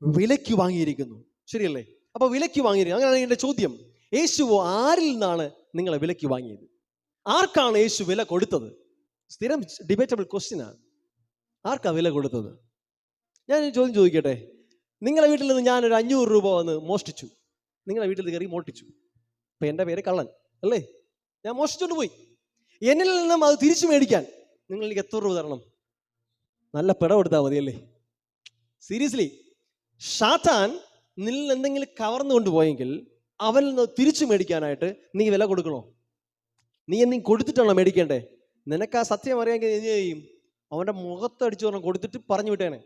Speaker 1: വിലയ്ക്ക് വാങ്ങിയിരിക്കുന്നു, ശരിയല്ലേ? അപ്പൊ വിലയ്ക്ക് വാങ്ങിയിരിക്കുന്നു. അങ്ങനെയാണ് എന്റെ ചോദ്യം, യേശു ആരിൽ നിന്നാണ് നിങ്ങളെ വിലയ്ക്ക് വാങ്ങിയത്? ആർക്കാണ് യേശു വില കൊടുത്തത്? സ്ഥിരം ഡിബേറ്റബിൾ ക്വസ്റ്റ്യനാണ്. ആർക്കാ വില കൊടുത്തത്? ഞാൻ ചോദ്യം ചോദിക്കട്ടെ, നിങ്ങളെ വീട്ടിൽ നിന്ന് ഞാനൊരു 500 രൂപ വന്ന് മോഷ്ടിച്ചു, നിങ്ങളെ വീട്ടിൽ കയറി മോഷ്ടിച്ചു. ഇപ്പൊ എൻ്റെ പേര് കള്ളൻ അല്ലേ? ഞാൻ മോഷ്ടിച്ചോണ്ട് പോയി. എന്നിൽ നിന്നും അത് തിരിച്ചു മേടിക്കാൻ നിങ്ങൾ എനിക്ക് എത്ര രൂപ തരണം? നല്ല പിട കൊടുത്താൽ മതിയല്ലേ? സീരിയസ്ലി, സാത്താൻ നിന്നിൽ എന്തെങ്കിലും കവർന്നു കൊണ്ടുപോയെങ്കിൽ അവനിൽ നിന്ന് തിരിച്ചു മേടിക്കാനായിട്ട് നീ വില കൊടുക്കണോ? നീ എന്തെങ്കിലും കൊടുത്തിട്ടാണോ മേടിക്കേണ്ടേ? നിനക്ക് ആ സത്യം അറിയാമെങ്കിൽ എന്ത് ചെയ്യും? അവൻ്റെ മുഖത്തടിച്ചു പറഞ്ഞാൽ കൊടുത്തിട്ട് പറഞ്ഞു വിട്ടേനെ.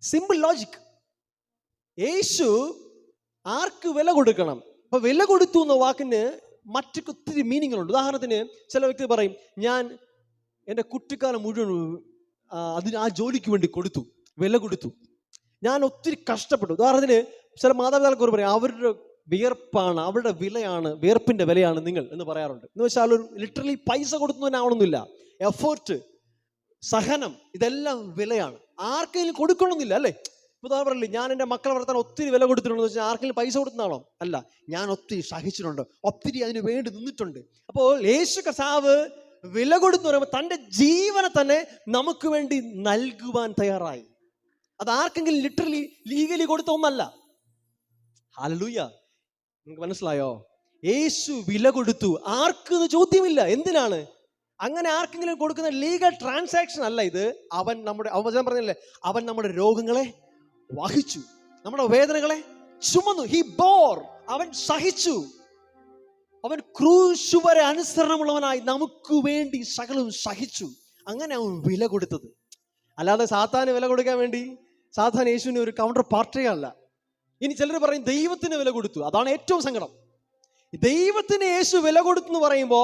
Speaker 1: Simple logic. യേശു ആർക്ക് വില കൊടുക്കണം? അപ്പൊ വില കൊടുത്തു എന്ന വാക്കിന് മറ്റൊക്കെ ഒത്തിരി മീനിങ്ങുകളുണ്ട്. ഉദാഹരണത്തിന് ചില വ്യക്തി പറയും, ഞാൻ എൻ്റെ കുട്ടിക്കാലം മുഴുവൻ ആ ജോലിക്ക് വേണ്ടി കൊടുത്തു, വില കൊടുത്തു, ഞാൻ ഒത്തിരി കഷ്ടപ്പെട്ടു. ഉദാഹരണത്തിന് ചില മാതാപിതാക്കൾ പറയും, അവരുടെ വിയർപ്പാണ്, അവരുടെ വിലയാണ്, വിയർപ്പിന്റെ വിലയാണ് നിങ്ങൾ എന്ന് പറയാറുണ്ട്. എന്ന് വെച്ചാൽ ഒരു ലിറ്ററലി പൈസ കൊടുക്കുന്നതിനാവണമെന്നില്ല. എഫേർട്ട്, സഹനം, ഇതെല്ലാം വിലയാണ്. ആർക്കെങ്കിലും കൊടുക്കണമെന്നില്ല, അല്ലേ? ഉദാഹരണം പറയില്ലേ, ഞാൻ എൻ്റെ മക്കളെ വളർത്താൻ ഒത്തിരി വില കൊടുത്തിട്ടുണ്ടെന്ന് വെച്ചാൽ ആർക്കെങ്കിലും പൈസ കൊടുക്കുന്നതാണോ? അല്ല, ഞാൻ ഒത്തിരി സഹിച്ചിട്ടുണ്ട്, ഒത്തിരി അതിന് വേണ്ടി നിന്നിട്ടുണ്ട്. അപ്പോൾ യേശു കർത്താവ് വില കൊടുത്തു പറയുമ്പോൾ തൻ്റെ ജീവനെ തന്നെ നമുക്ക് വേണ്ടി നൽകുവാൻ തയ്യാറായി. അത് ആർക്കെങ്കിലും ലിറ്ററലി ലീഗലി കൊടുത്ത ഒന്നല്ല. ഹല്ലേലൂയ. നിങ്ങൾക്ക് മനസ്സിലായോ? യേശു വില കൊടുത്തു. ആർക്കെന്ന് ചോദ്യമില്ല. എന്തിനാണ് അങ്ങനെ ആർക്കെങ്കിലും കൊടുക്കുന്ന ലീഗൽ ട്രാൻസാക്ഷൻ അല്ല ഇത്. അവൻ പറഞ്ഞല്ലേ, അവൻ നമ്മുടെ രോഗങ്ങളെ വഹിച്ചു, നമ്മുടെ വേദനകളെ ചുമന്നു. ഹി ബോർ, അവൻ സഹിച്ചു. അവൻ ക്രൂശ് വരെ അനുസരണമുള്ളവനായി നമുക്ക് വേണ്ടി സകലവും സഹിച്ചു. അങ്ങനെ അവൻ വില കൊടുത്തത്. അല്ലാതെ സാത്താന് വില കൊടുക്കാൻ വേണ്ടി സാത്താൻ യേശുവിന് ഒരു കൗണ്ടർ പാർട്ടേ അല്ല. ഇനി ചിലർ പറയും ദൈവത്തിന് വില കൊടുത്തു. അതാണ് ഏറ്റവും സങ്കടം. ദൈവത്തിന് യേശു വില കൊടുത്തു എന്ന് പറയുമ്പോ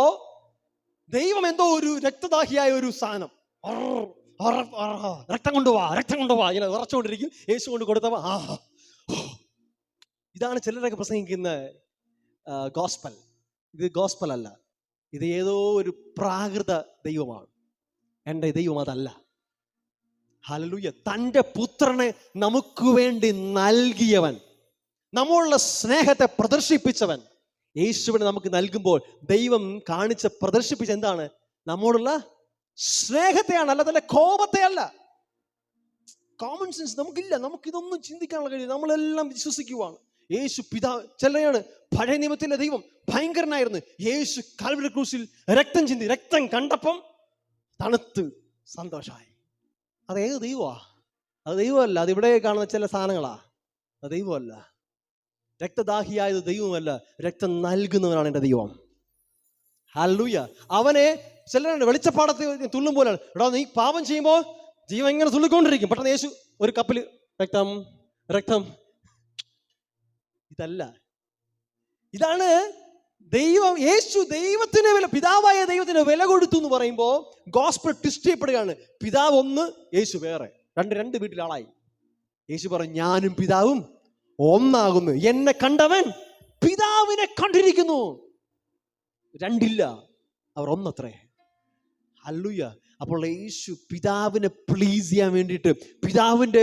Speaker 1: ദൈവം എന്തോ ഒരു രക്തദാഹിയായ ഒരു സാധനം, രക്തം കൊണ്ടുപോവാ, രക്തം കൊണ്ടുപോവാ, ഇങ്ങനെ ഉറച്ചുകൊണ്ടിരിക്കും. യേശു കൊണ്ട് കൊടുത്തപ്പോ ഇതാണ് ചിലരൊക്കെ പ്രസംഗിക്കുന്ന ഗോസ്പൽ. ഇത് ഗോസ്പൽ അല്ല, ഇത് ഏതോ ഒരു പ്രാകൃത ദൈവമാണ്. എൻ്റെ ദൈവം അതല്ല. ഹല്ലേലൂയ. തൻ്റെ പുത്രനെ നമുക്ക് വേണ്ടി നൽകിയവൻ, നമ്മളുള്ള സ്നേഹത്തെ പ്രദർശിപ്പിച്ചവൻ യേശുവിനെ നമുക്ക് നൽകുമ്പോൾ ദൈവം പ്രദർശിപ്പിച്ച എന്താണ്? നമ്മോടുള്ള സ്നേഹത്തെയാണ്, അല്ലാതെ കോപത്തെ അല്ല. കോമൺ സെൻസ് നമുക്കില്ല, നമുക്കിതൊന്നും ചിന്തിക്കാനുള്ള കഴിയില്ല. നമ്മളെല്ലാം വിശ്വസിക്കുവാണ് യേശു പിതാവ്. ചിലരെയാണ് പഴയ നിയമത്തിലെ ദൈവം ഭയങ്കരനായിരുന്നു. യേശു കാൽവരി ക്രൂശിൽ രക്തം ചിന്തി, രക്തം കണ്ടപ്പം തണുത്ത് സന്തോഷമായി. അത് ഏത് ദൈവമാ? അത് ദൈവമല്ല. അത് ഇവിടെ കാണുന്ന ചില സാധനങ്ങളാ. അത് ദൈവമല്ല. രക്തദാഹിയായത് ദൈവമല്ല, രക്തം നൽകുന്നവനാണ് എൻ്റെ ദൈവം. ഹല്ലേലൂയ. അവനെ ചിലരുണ്ട് വെളിച്ചപ്പാടത്ത് തുള്ളും പോലെയാണ്. എടാ, നീ പാപം ചെയ്യുമ്പോൾ ജീവൻ ഇങ്ങനെ തുള്ളിക്കൊണ്ടിരിക്കും. പെട്ടെന്ന് യേശു ഒരു കപ്പിൽ രക്തം രക്തം. ഇതല്ല. ഇതാണ് ദൈവം. യേശു ദൈവത്തിന് വില, പിതാവായ ദൈവത്തിന് വില കൊടുത്തു എന്ന് പറയുമ്പോൾ ഗോസ്പൽ ട്വിസ്റ്റ് ചെയ്യപ്പെടുകയാണ്. പിതാവ് ഒന്ന്, യേശു വേറെ. രണ്ട് വീട്ടിൽ ആളായി. യേശു പറഞ്ഞു, ഞാനും പിതാവും ഒന്നാകുന്നു. എന്നെ കണ്ടവൻ പിതാവിനെ കണ്ടിരിക്കുന്നു. രണ്ടില്ല, അവർ ഒന്നത്രേ. ഹല്ലേലൂയ. അപ്പോൾ യേശു പിതാവിനെ പ്ലീസ് ചെയ്യാൻ വേണ്ടിയിട്ട്, പിതാവിന്റെ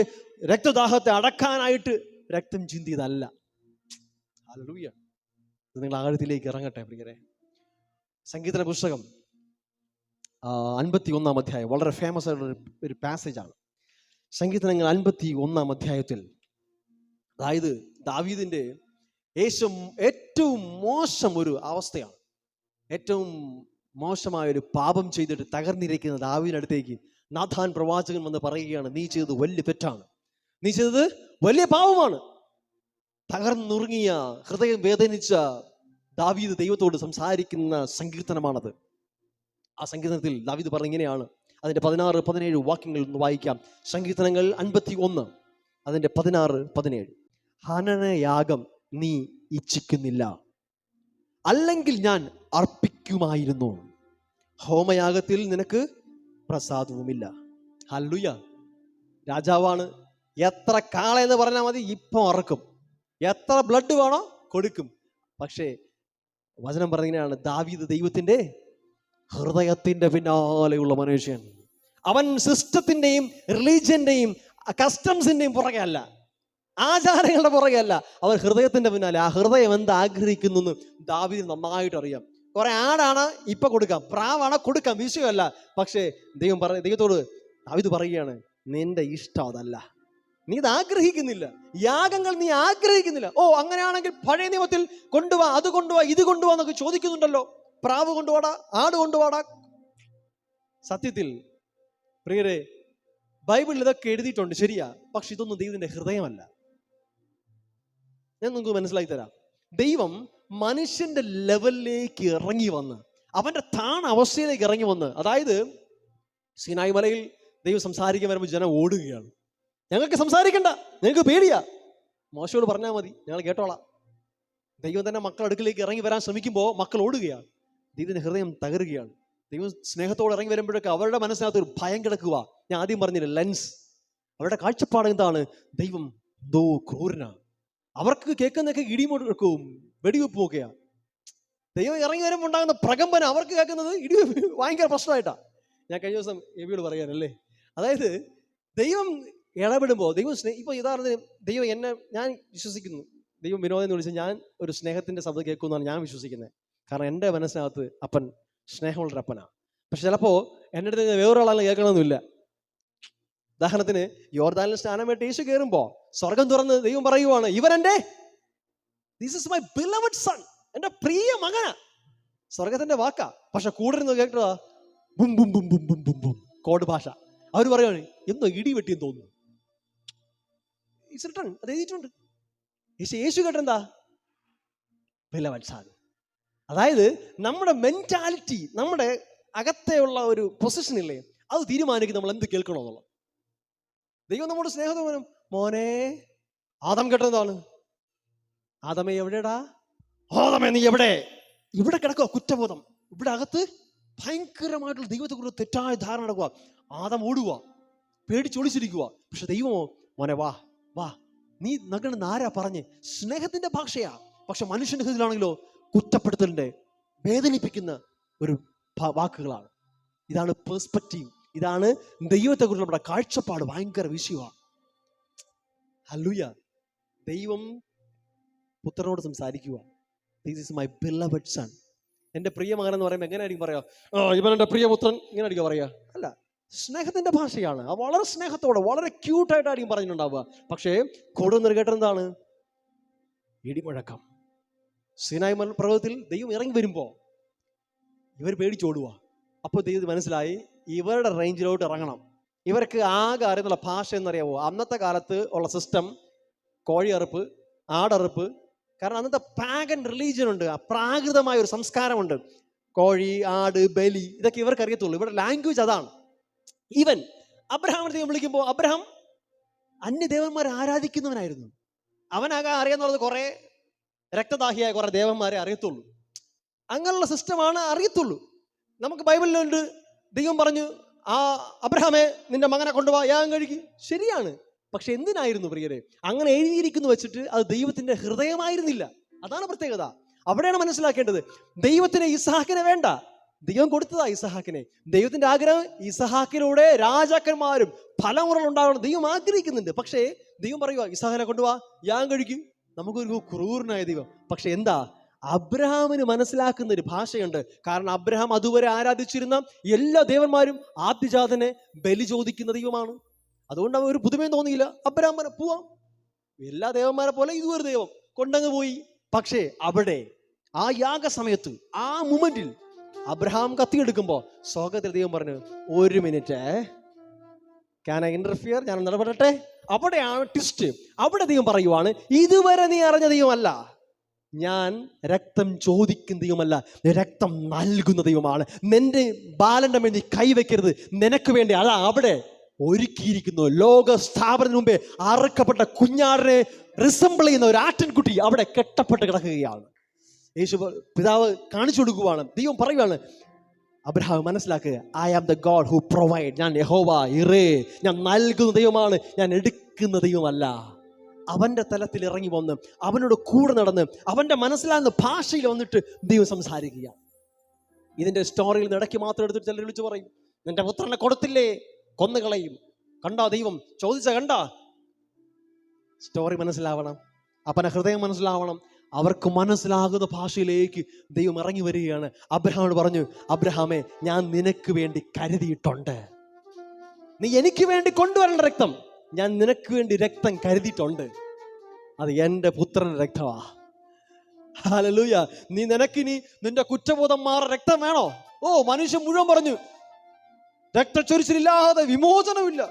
Speaker 1: രക്തദാഹത്തെ അടക്കാനായിട്ട് രക്തം ചിന്തിയതല്ല. ഹല്ലേലൂയ. നിങ്ങൾ ആഴത്തിലേക്ക് ഇറങ്ങട്ടെ പ്രിയരെ. സംഗീത പുസ്തകം 51 അധ്യായം വളരെ ഫേമസ് ആയിട്ടുള്ള ഒരു പാസേജാണ്. സങ്കീർത്തനങ്ങൾ 51 അധ്യായത്തിൽ, അതായത് ദാവീദിന്റെ ഏറ്റവും മോശം ഒരു അവസ്ഥയാണ്. ഏറ്റവും മോശമായ ഒരു പാപം ചെയ്തിട്ട് തകർന്നിരിക്കുന്ന ദാവീദിന്റെ അടുത്തേക്ക് നാഥാൻ പ്രവാചകൻ വന്ന് പറയുകയാണ്, നീ ചെയ്തത് വലിയ തെറ്റാണ്, നീ ചെയ്തത് വലിയ പാപമാണ്. തകർന്നുറുങ്ങിയ, ഹൃദയം വേദനിച്ച ദാവീദ് ദൈവത്തോട് സംസാരിക്കുന്ന സങ്കീർത്തനമാണത്. ആ സങ്കീർത്തനത്തിൽ ദാവീദ് പറഞ്ഞ ഇങ്ങനെയാണ്. അതിന്റെ 16-17 വാക്യങ്ങൾ ഒന്ന് വായിക്കാം. സങ്കീർത്തനങ്ങൾ 51 അതിന്റെ 16-17. ഹനനയാഗം നീ ഇച്ഛിക്കുന്നില്ല, അല്ലെങ്കിൽ ഞാൻ അർപ്പിക്കുമായിരുന്നു. ഹോമയാഗത്തിൽ നിനക്ക് പ്രസാദവുമില്ല. ഹല്ലേലൂയ. രാജാവാണ്. എത്ര കാളയെന്ന് പറഞ്ഞാൽ മതി, ഇപ്പം അറക്കും. എത്ര ബ്ലഡ് വേണോ കൊടുക്കും. പക്ഷേ വചനം പറഞ്ഞിങ്ങനെയാണ്, ദാവീദ് ദൈവത്തിന്റെ ഹൃദയത്തിന്റെ പിന്നാലെയുള്ള മനുഷ്യൻ. അവൻ സിസ്റ്റത്തിന്റെയും റിലീജിയന്റെയും കസ്റ്റംസിന്റെയും പുറകെ അല്ല, ആചാരങ്ങളുടെ പുറകെ അല്ല, അവൻ ഹൃദയത്തിന്റെ പിന്നാലെ. ആ ഹൃദയം എന്ത് ആഗ്രഹിക്കുന്നു എന്ന് ദാവീദ് നന്നായിട്ട് അറിയാം. കുറെ ആടാണ് ഇപ്പൊ കൊടുക്കാം, പ്രാവാണ് കൊടുക്കാം, വിഷയമല്ല. പക്ഷേ ദൈവത്തോട് ദാവീദ് പറയുകയാണ്, നിന്റെ ഇഷ്ടം അതല്ല, നീ ഇത് ആഗ്രഹിക്കുന്നില്ല, യാഗങ്ങൾ നീ ആഗ്രഹിക്കുന്നില്ല. ഓ, അങ്ങനെയാണെങ്കിൽ പഴയ നിയമത്തിൽ കൊണ്ടുപോവാ, അത് കൊണ്ടുപോവാ, ഇത് കൊണ്ടുപോവാ എന്നൊക്കെ ചോദിക്കുന്നുണ്ടല്ലോ. പ്രാവ് കൊണ്ടുപോടാ, ആട് കൊണ്ടുപോടാ. സത്യത്തിൽ പ്രിയരെ, ബൈബിളിൽ ഇതൊക്കെ എഴുതിയിട്ടുണ്ട്, ശരിയാ. പക്ഷെ ഇതൊന്നും ദൈവത്തിന്റെ ഹൃദയമല്ല. ഞാൻ നിങ്ങൾക്ക് മനസ്സിലാക്കി തരാം. ദൈവം മനുഷ്യന്റെ ലെവലിലേക്ക് ഇറങ്ങി വന്ന് അവൻ്റെ താണ അവസ്ഥയിലേക്ക് ഇറങ്ങി വന്ന്, അതായത് സീനായി മലയിൽ ദൈവം സംസാരിക്കാൻ വരുമ്പോൾ ജനം ഓടുകയാണ്. ഞങ്ങൾക്ക് സംസാരിക്കണ്ട, ഞങ്ങൾക്ക് പേടിയാ, മോശയോട് പറഞ്ഞാൽ മതി, ഞങ്ങൾ കേട്ടോളാം. ദൈവം തന്നെ മക്കൾ അടുക്കിലേക്ക് ഇറങ്ങി വരാൻ ശ്രമിക്കുമ്പോൾ മക്കൾ ഓടുകയാണ്. ദൈവത്തിൻ്റെ ഹൃദയം തകരുകയാണ്. ദൈവം സ്നേഹത്തോടെ ഇറങ്ങി വരുമ്പോഴൊക്കെ അവരുടെ മനസ്സിനകത്ത് ഒരു ഭയം കിടക്കുക. ഞാൻ ആദ്യം പറഞ്ഞില്ല, ലെൻസ്. അവരുടെ കാഴ്ചപ്പാട് എന്താണ്? ദൈവം എന്തോ ക്രൂരനാണ്. അവർക്ക് കേൾക്കുന്നതൊക്കെ ഇടിമുഴക്കവും വെടിവെപ്പും ഒക്കെയാണ്. ദൈവം ഇറങ്ങി വരുമ്പോൾ ഉണ്ടാകുന്ന പ്രകമ്പന അവർക്ക് കേൾക്കുന്നത് ഇടിവെപ്പ് ഭയങ്കര പ്രശ്നമായിട്ടാണ്. ഞാൻ കഴിഞ്ഞ ദിവസം എബിയോട് പറയാനല്ലേ, അതായത് ദൈവം ഇടപെടുമ്പോൾ ദൈവം ഇപ്പോൾ ഉദാഹരണത്തിന് ദൈവം എന്നെ, ഞാൻ വിശ്വസിക്കുന്നു ദൈവം വിനോദം എന്ന് വിളിച്ചാൽ ഞാൻ ഒരു സ്നേഹത്തിൻ്റെ ശബ്ദം കേൾക്കുമെന്നാണ് ഞാൻ വിശ്വസിക്കുന്നത്. കാരണം എൻ്റെ മനസ്സിനകത്ത് അപ്പൻ സ്നേഹമുള്ളൊരു അപ്പനാണ്. പക്ഷെ ചിലപ്പോൾ എൻ്റെ അടുത്ത് വേറൊരാളെ കേൾക്കണമെന്നില്ല. ഉദാഹരണത്തിന് യോർദാനിൽ സ്നാനമായിട്ട് യേശു കയറുമ്പോൾ സ്വർഗം തുറന്ന് ദൈവം പറയുവാണ്, ഇവരെൻ്റെ this is my beloved son, എൻ്റെ പ്രിയ മകനാ. സ്വർഗത്തിന്റെ വാക്കാ. പക്ഷെ കൂടെ ഇരുന്ന് കേട്ടോ ബും ബും ബും ബും ബും ബും ബും കോഡ് ഭാഷ. അവർ പറയുവാണ് എന്തോ ഇടി വെട്ടിയെന്ന് തോന്നുന്നു. അത് എഴുതിയിട്ടുണ്ട്. യേശു കേട്ടെന്താ? Beloved son. അതായത് നമ്മുടെ മെന്റാലിറ്റി, നമ്മുടെ അകത്തെയുള്ള ഒരു പൊസിഷൻ ഇല്ലേ, അത് തീരുമാനിക്കും നമ്മൾ എന്ത് കേൾക്കണമെന്നുള്ളത്. ദൈവം നമ്മുടെ സ്നേഹത്തോടെ മോനെ ആദം കേട്ടതാണ്. ആദമേ എവിടെടാ? ആദമേ നീ എവിടെ? ഇവിടെ കിടക്കുക കുറ്റബോധം. ഇവിടെ അകത്ത് ഭയങ്കരമായിട്ടുള്ള ദൈവത്തെക്കുറിച്ച് തെറ്റായ ധാരണ നടക്കുക. ആദം ഓടുക, പേടിച്ചൊളിച്ചിരിക്കുക. പക്ഷെ ദൈവമോ മോനെ വാ വാ, നീ നഗണെന്ന് ആരാ പറഞ്ഞ്? സ്നേഹത്തിന്റെ ഭാഷയാ. പക്ഷെ മനുഷ്യന്റെ ഹൃദയത്തിലാണെങ്കിലോ കുറ്റപ്പെടുത്തലിന്റെ, വേദനിപ്പിക്കുന്ന ഒരു വാക്കുകളാണ്. ഇതാണ് പെർസ്പെക്റ്റീവ്. ഇതാണ് ദൈവത്തെക്കുറിച്ച് നമ്മുടെ കാഴ്ചപ്പാട്. ഭയങ്കര വിഷയമാണ്. ഹല്ലേലൂയ. ദൈവം പുത്രനോട് സംസാരിക്കുക, this is my beloved son. എൻ്റെ പ്രിയ മകൻ എന്ന് പറയുമ്പോൾ എങ്ങനെയായിരിക്കും പറയാ? ഇവൻ എൻ്റെ പ്രിയപുത്രൻ ഇങ്ങനെ ആയിരിക്കും പറയാ? അല്ല, സ്നേഹത്തിന്റെ ഭാഷയാണ്. വളരെ സ്നേഹത്തോടെ, വളരെ ക്യൂട്ടായിട്ടായിരിക്കും പറഞ്ഞിട്ടുണ്ടാവുക. പക്ഷേ കൂടുന്നൊരു കേട്ടെന്താണ്? ഇടിമുഴക്കം. സീനായി പർവ്വതത്തിൽ ദൈവം ഇറങ്ങി വരുമ്പോൾ ഇവർ പേടിച്ചോടുക. അപ്പോൾ ദൈവത്തിന് മനസ്സിലായി ഇവരുടെ റേഞ്ചിലോട്ട് ഇറങ്ങണം. ഇവർക്ക് ആകെ അറിയുന്നുള്ള ഭാഷ എന്നറിയാവോ? അന്നത്തെ കാലത്ത് ഉള്ള സിസ്റ്റം കോഴിയറുപ്പ്, ആടറുപ്പ്. കാരണം അന്നത്തെ പാഗൻ റിലീജിയൻ ഉണ്ട്, പ്രാകൃതമായ ഒരു സംസ്കാരമുണ്ട്. കോഴി, ആട്, ബലി, ഇതൊക്കെ ഇവർക്ക് അറിയത്തുള്ളൂ. ഇവിടെ ലാംഗ്വേജ് അതാണ്. ഈവൻ അബ്രഹാമിനെ വിളിക്കുമ്പോൾ അബ്രഹാം അന്യദേവന്മാരെ ആരാധിക്കുന്നവനായിരുന്നു. അവനാകെ അറിയാന്നുള്ളത് കുറെ രക്തദാഹിയായ കുറെ ദേവന്മാരെ അറിയത്തുള്ളൂ. അങ്ങനെയുള്ള സിസ്റ്റമാണ് അറിയത്തുള്ളൂ. നമുക്ക് ബൈബിളിലുണ്ട്, ദൈവം പറഞ്ഞു ആ അബ്രഹാമെ നിന്റെ മകനെ കൊണ്ടുപോവാ, യാഗം കഴിക്കും. ശരിയാണ്. പക്ഷെ എന്തിനായിരുന്നു പ്രിയരെ? അങ്ങനെ എഴുതിയിരിക്കുന്നു വെച്ചിട്ട് അത് ദൈവത്തിന്റെ ഹൃദയമായിരുന്നില്ല. അതാണ് പ്രത്യേകത. അവിടെയാണ് മനസ്സിലാക്കേണ്ടത്. ദൈവത്തിന് ഇസഹാക്കിനെ വേണ്ട, ദൈവം കൊടുത്തതാ ഇസഹാക്കിനെ. ദൈവത്തിന്റെ ആഗ്രഹം ഇസഹാക്കിലൂടെ രാജാക്കന്മാരും ഫലമുറകൾ ഉണ്ടാവണം ദൈവം ആഗ്രഹിക്കുന്നുണ്ട്. പക്ഷേ ദൈവം പറയുക ഇസഹാക്കിനെ കൊണ്ടുപോവാ, യാഗം കഴിക്കും. നമുക്കൊരു ക്രൂരനായ ദൈവം. പക്ഷെ എന്താ? അബ്രഹാമിന് മനസ്സിലാക്കുന്ന ഒരു ഭാഷയുണ്ട്. കാരണം അബ്രഹാം അതുവരെ ആരാധിച്ചിരുന്ന എല്ലാ ദേവന്മാരും ആദ്യജാതനെ ബലി ചോദിക്കുന്ന ദൈവമാണ്. അതുകൊണ്ട് അവൻ ഒരു പുതുമയും തോന്നിയില്ല. അബ്രഹാം പോവാം, എല്ലാ ദേവന്മാരെ പോലെ ഇതുവരെ ദൈവം കൊണ്ടങ്ങ് പോയി. പക്ഷേ അവിടെ ആ യാഗസമയത്ത്, ആ മൊമെന്റിൽ അബ്രഹാം കത്തിയെടുക്കുമ്പോൾ സ്വർഗ്ഗത്തിൽ ദൈവം പറഞ്ഞു, ഒരു മിനിറ്റ്, ക്യാൻ ഐ ഇന്റർഫിയർ, ഞാൻ ഇടപെടട്ടെ. അവിടെയാണ് ട്വിസ്റ്റ്. അവിടെ ദൈവം പറയുവാണ്, ഇതുവരെ നീ അറിഞ്ഞ ദൈവമല്ല ഞാൻ, രക്തം ചോദിക്കുന്ന ദൈവമല്ല, രക്തം നൽകുന്ന ദൈവമാണ്. നിന്റെ ബാലന്റെ മേൽ നീ കൈവയ്ക്കരുത്, നിനക്ക് വേണ്ടി അതാ അവിടെ ഒരുക്കിയിരിക്കുന്നു. ലോക സ്ഥാപനത്തിന് മുമ്പേ അറുക്കപ്പെട്ട കുഞ്ഞാടിനെ റിസംബിൾ ചെയ്യുന്ന ഒരു ആട്ടിൻകുട്ടി അവിടെ കെട്ടപ്പെട്ട് കിടക്കുകയാണ്. യേശു പിതാവ് കാണിച്ചു കൊടുക്കുവാണ്. ദൈവം പറയുവാണ്, അബ്രഹാം മനസ്സിലാക്കുക, I am the God who provide. ഞാൻ യഹോവ ഇറേ, ഞാൻ നൽകുന്ന ദൈവമാണ്, ഞാൻ എടുക്കുന്ന ദൈവമല്ല. അവന്റെ തലത്തിൽ ഇറങ്ങി വന്ന് അവനോട് കൂടെ നടന്ന് അവന്റെ മനസ്സിലാകുന്ന ഭാഷയിൽ വന്നിട്ട് ദൈവം സംസാരിക്കുക. ഇതിന്റെ സ്റ്റോറിയിൽ ഇടയ്ക്ക് മാത്രം എടുത്തിട്ട് ചിലർ വിളിച്ചു പറയും, നിന്റെ പുത്രനെ കൊടുത്തില്ലേ, കൊന്നുകളയും. കണ്ടാ ദൈവം ചോദിച്ച കണ്ടാ? സ്റ്റോറി മനസ്സിലാവണം, അപ്പനെ ഹൃദയം മനസ്സിലാവണം. അവർക്ക് മനസ്സിലാകുന്ന ഭാഷയിലേക്ക് ദൈവം ഇറങ്ങി വരികയാണ്. അബ്രഹാമിനോട് പറഞ്ഞു, അബ്രഹാമേ ഞാൻ നിനക്ക് വേണ്ടി കരുതിയിട്ടുണ്ട്. നീ എനിക്ക് വേണ്ടി കൊണ്ടുവരേണ്ട രക്തം ഞാൻ നിനക്ക് വേണ്ടി രക്തം കരുതിയിട്ടുണ്ട്. അത് എൻ്റെ പുത്രന്റെ രക്തമാ. ഹല്ലേലൂയ. നീ നിനക്കിനി നിന്റെ കുറ്റബോധം മാറാൻ രക്തം വേണോ? മനുഷ്യൻ മുഴുവൻ പറഞ്ഞു രക്തച്ചൊരിച്ചിലില്ലാതെ വിമോചനമില്ല,